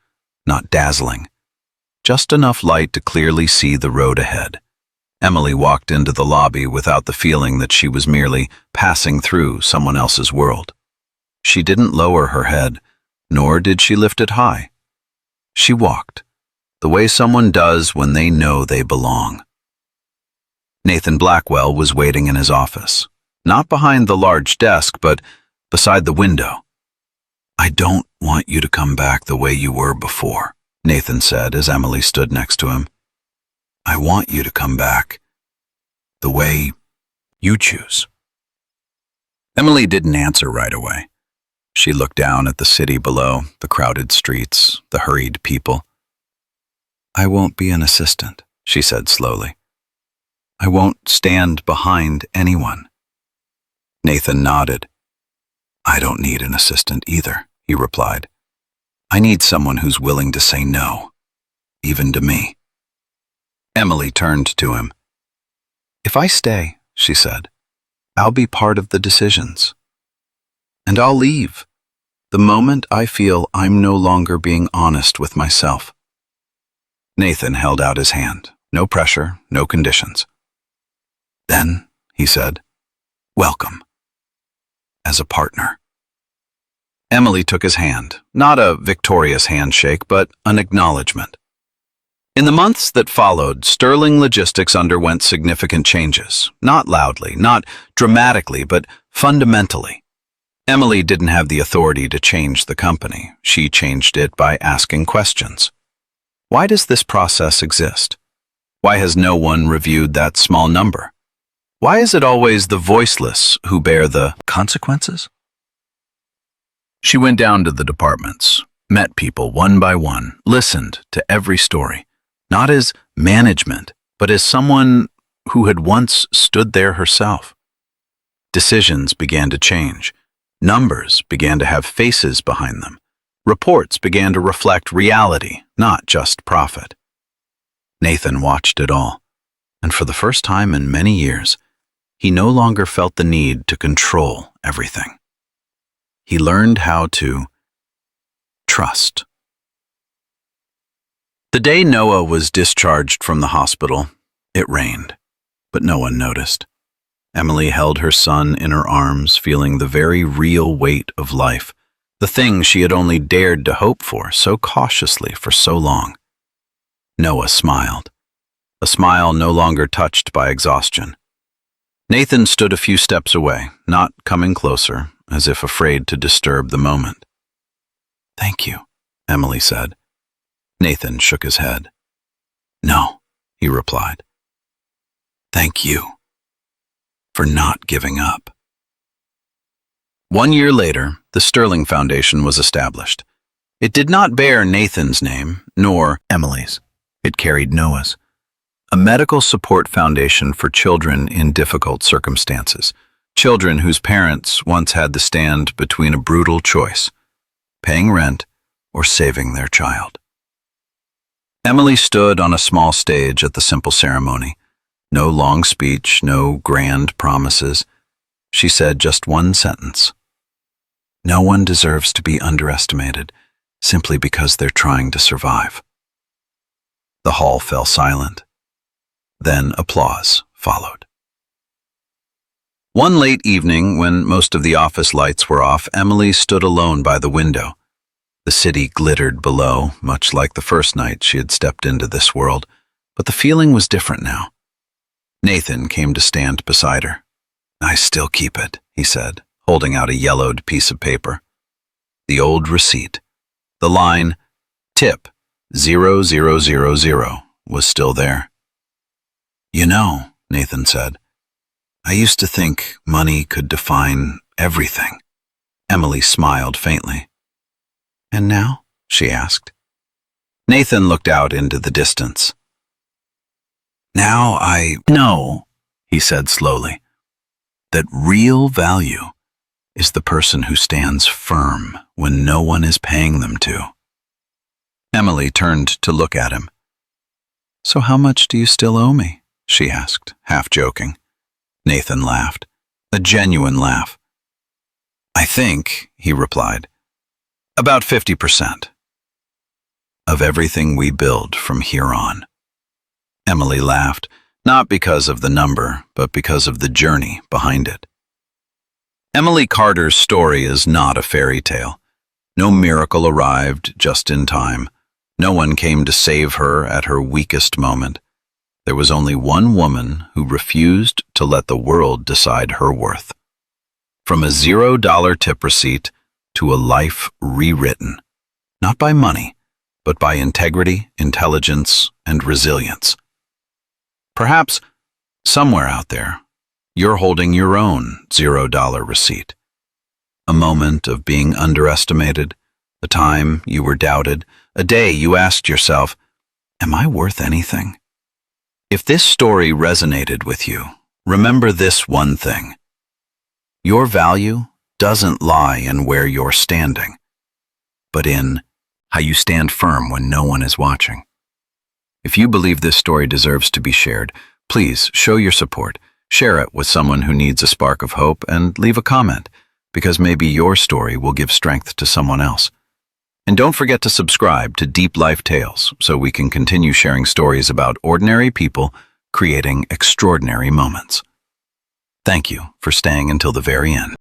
not dazzling, just enough light to clearly see the road ahead. Emily walked into the lobby without the feeling that she was merely passing through someone else's world. She didn't lower her head, nor did she lift it high. She walked, the way someone does when they know they belong. Nathan Blackwell was waiting in his office, not behind the large desk, but beside the window. "I don't want you to come back the way you were before," Nathan said as Emily stood next to him. "I want you to come back the way you choose." Emily didn't answer right away. She looked down at the city below, the crowded streets, the hurried people. "I won't be an assistant," she said slowly. "I won't stand behind anyone." Nathan nodded. "I don't need an assistant either," he replied. "I need someone who's willing to say no, even to me." Emily turned to him. "If I stay," she said, "I'll be part of the decisions. And I'll leave the moment I feel I'm no longer being honest with myself." Nathan held out his hand. No pressure, no conditions. "Then," he said, "welcome. As a partner." Emily took his hand, not a victorious handshake, but an acknowledgement. In the months that followed, Sterling Logistics underwent significant changes, not loudly, not dramatically, but fundamentally. Emily didn't have the authority to change the company. She changed it by asking questions. Why does this process exist? Why has no one reviewed that small number? Why is it always the voiceless who bear the consequences? She went down to the departments, met people one by one, listened to every story, not as management, but as someone who had once stood there herself. Decisions began to change. Numbers began to have faces behind them. Reports began to reflect reality, not just profit. Nathan watched it all, and for the first time in many years, he no longer felt the need to control everything. He learned how to trust. The day Noah was discharged from the hospital, it rained, but no one noticed. Emily held her son in her arms, feeling the very real weight of life, the thing she had only dared to hope for so cautiously for so long. Noah smiled, a smile no longer touched by exhaustion. Nathan stood a few steps away, not coming closer, as if afraid to disturb the moment. "Thank you," Emily said. Nathan shook his head. "No," he replied. "Thank you for not giving up." 1 year later, the Sterling Foundation was established. It did not bear Nathan's name, nor Emily's. It carried Noah's. A medical support foundation for children in difficult circumstances, children whose parents once had to stand between a brutal choice, paying rent or saving their child. Emily stood on a small stage at the simple ceremony. No long speech, no grand promises. She said just one sentence. "No one deserves to be underestimated simply because they're trying to survive." The hall fell silent. Then applause followed. One late evening, when most of the office lights were off, Emily stood alone by the window. The city glittered below, much like the first night she had stepped into this world, but the feeling was different now. Nathan came to stand beside her. "I still keep it," he said, holding out a yellowed piece of paper. The old receipt. The line, "Tip 0000" was still there. "You know," Nathan said, "I used to think money could define everything." Emily smiled faintly. "And now?" she asked. Nathan looked out into the distance. "Now I know," he said slowly, "that real value is the person who stands firm when no one is paying them to." Emily turned to look at him. "So how much do you still owe me?" she asked, half joking. Nathan laughed, a genuine laugh. "I think," he replied, "about 50% of everything we build from here on." Emily laughed, not because of the number, but because of the journey behind it. Emily Carter's story is not a fairy tale. No miracle arrived just in time. No one came to save her at her weakest moment. There was only one woman who refused to let the world decide her worth. From a $0 tip receipt to a life rewritten, not by money, but by integrity, intelligence, and resilience. Perhaps, somewhere out there, you're holding your own $0 receipt. A moment of being underestimated, a time you were doubted, a day you asked yourself, "Am I worth anything?" If this story resonated with you, remember this one thing. Your value doesn't lie in where you're standing, but in how you stand firm when no one is watching. If you believe this story deserves to be shared, please show your support, share it with someone who needs a spark of hope, and leave a comment, because maybe your story will give strength to someone else. And don't forget to subscribe to Deep Life Tales so we can continue sharing stories about ordinary people creating extraordinary moments. Thank you for staying until the very end.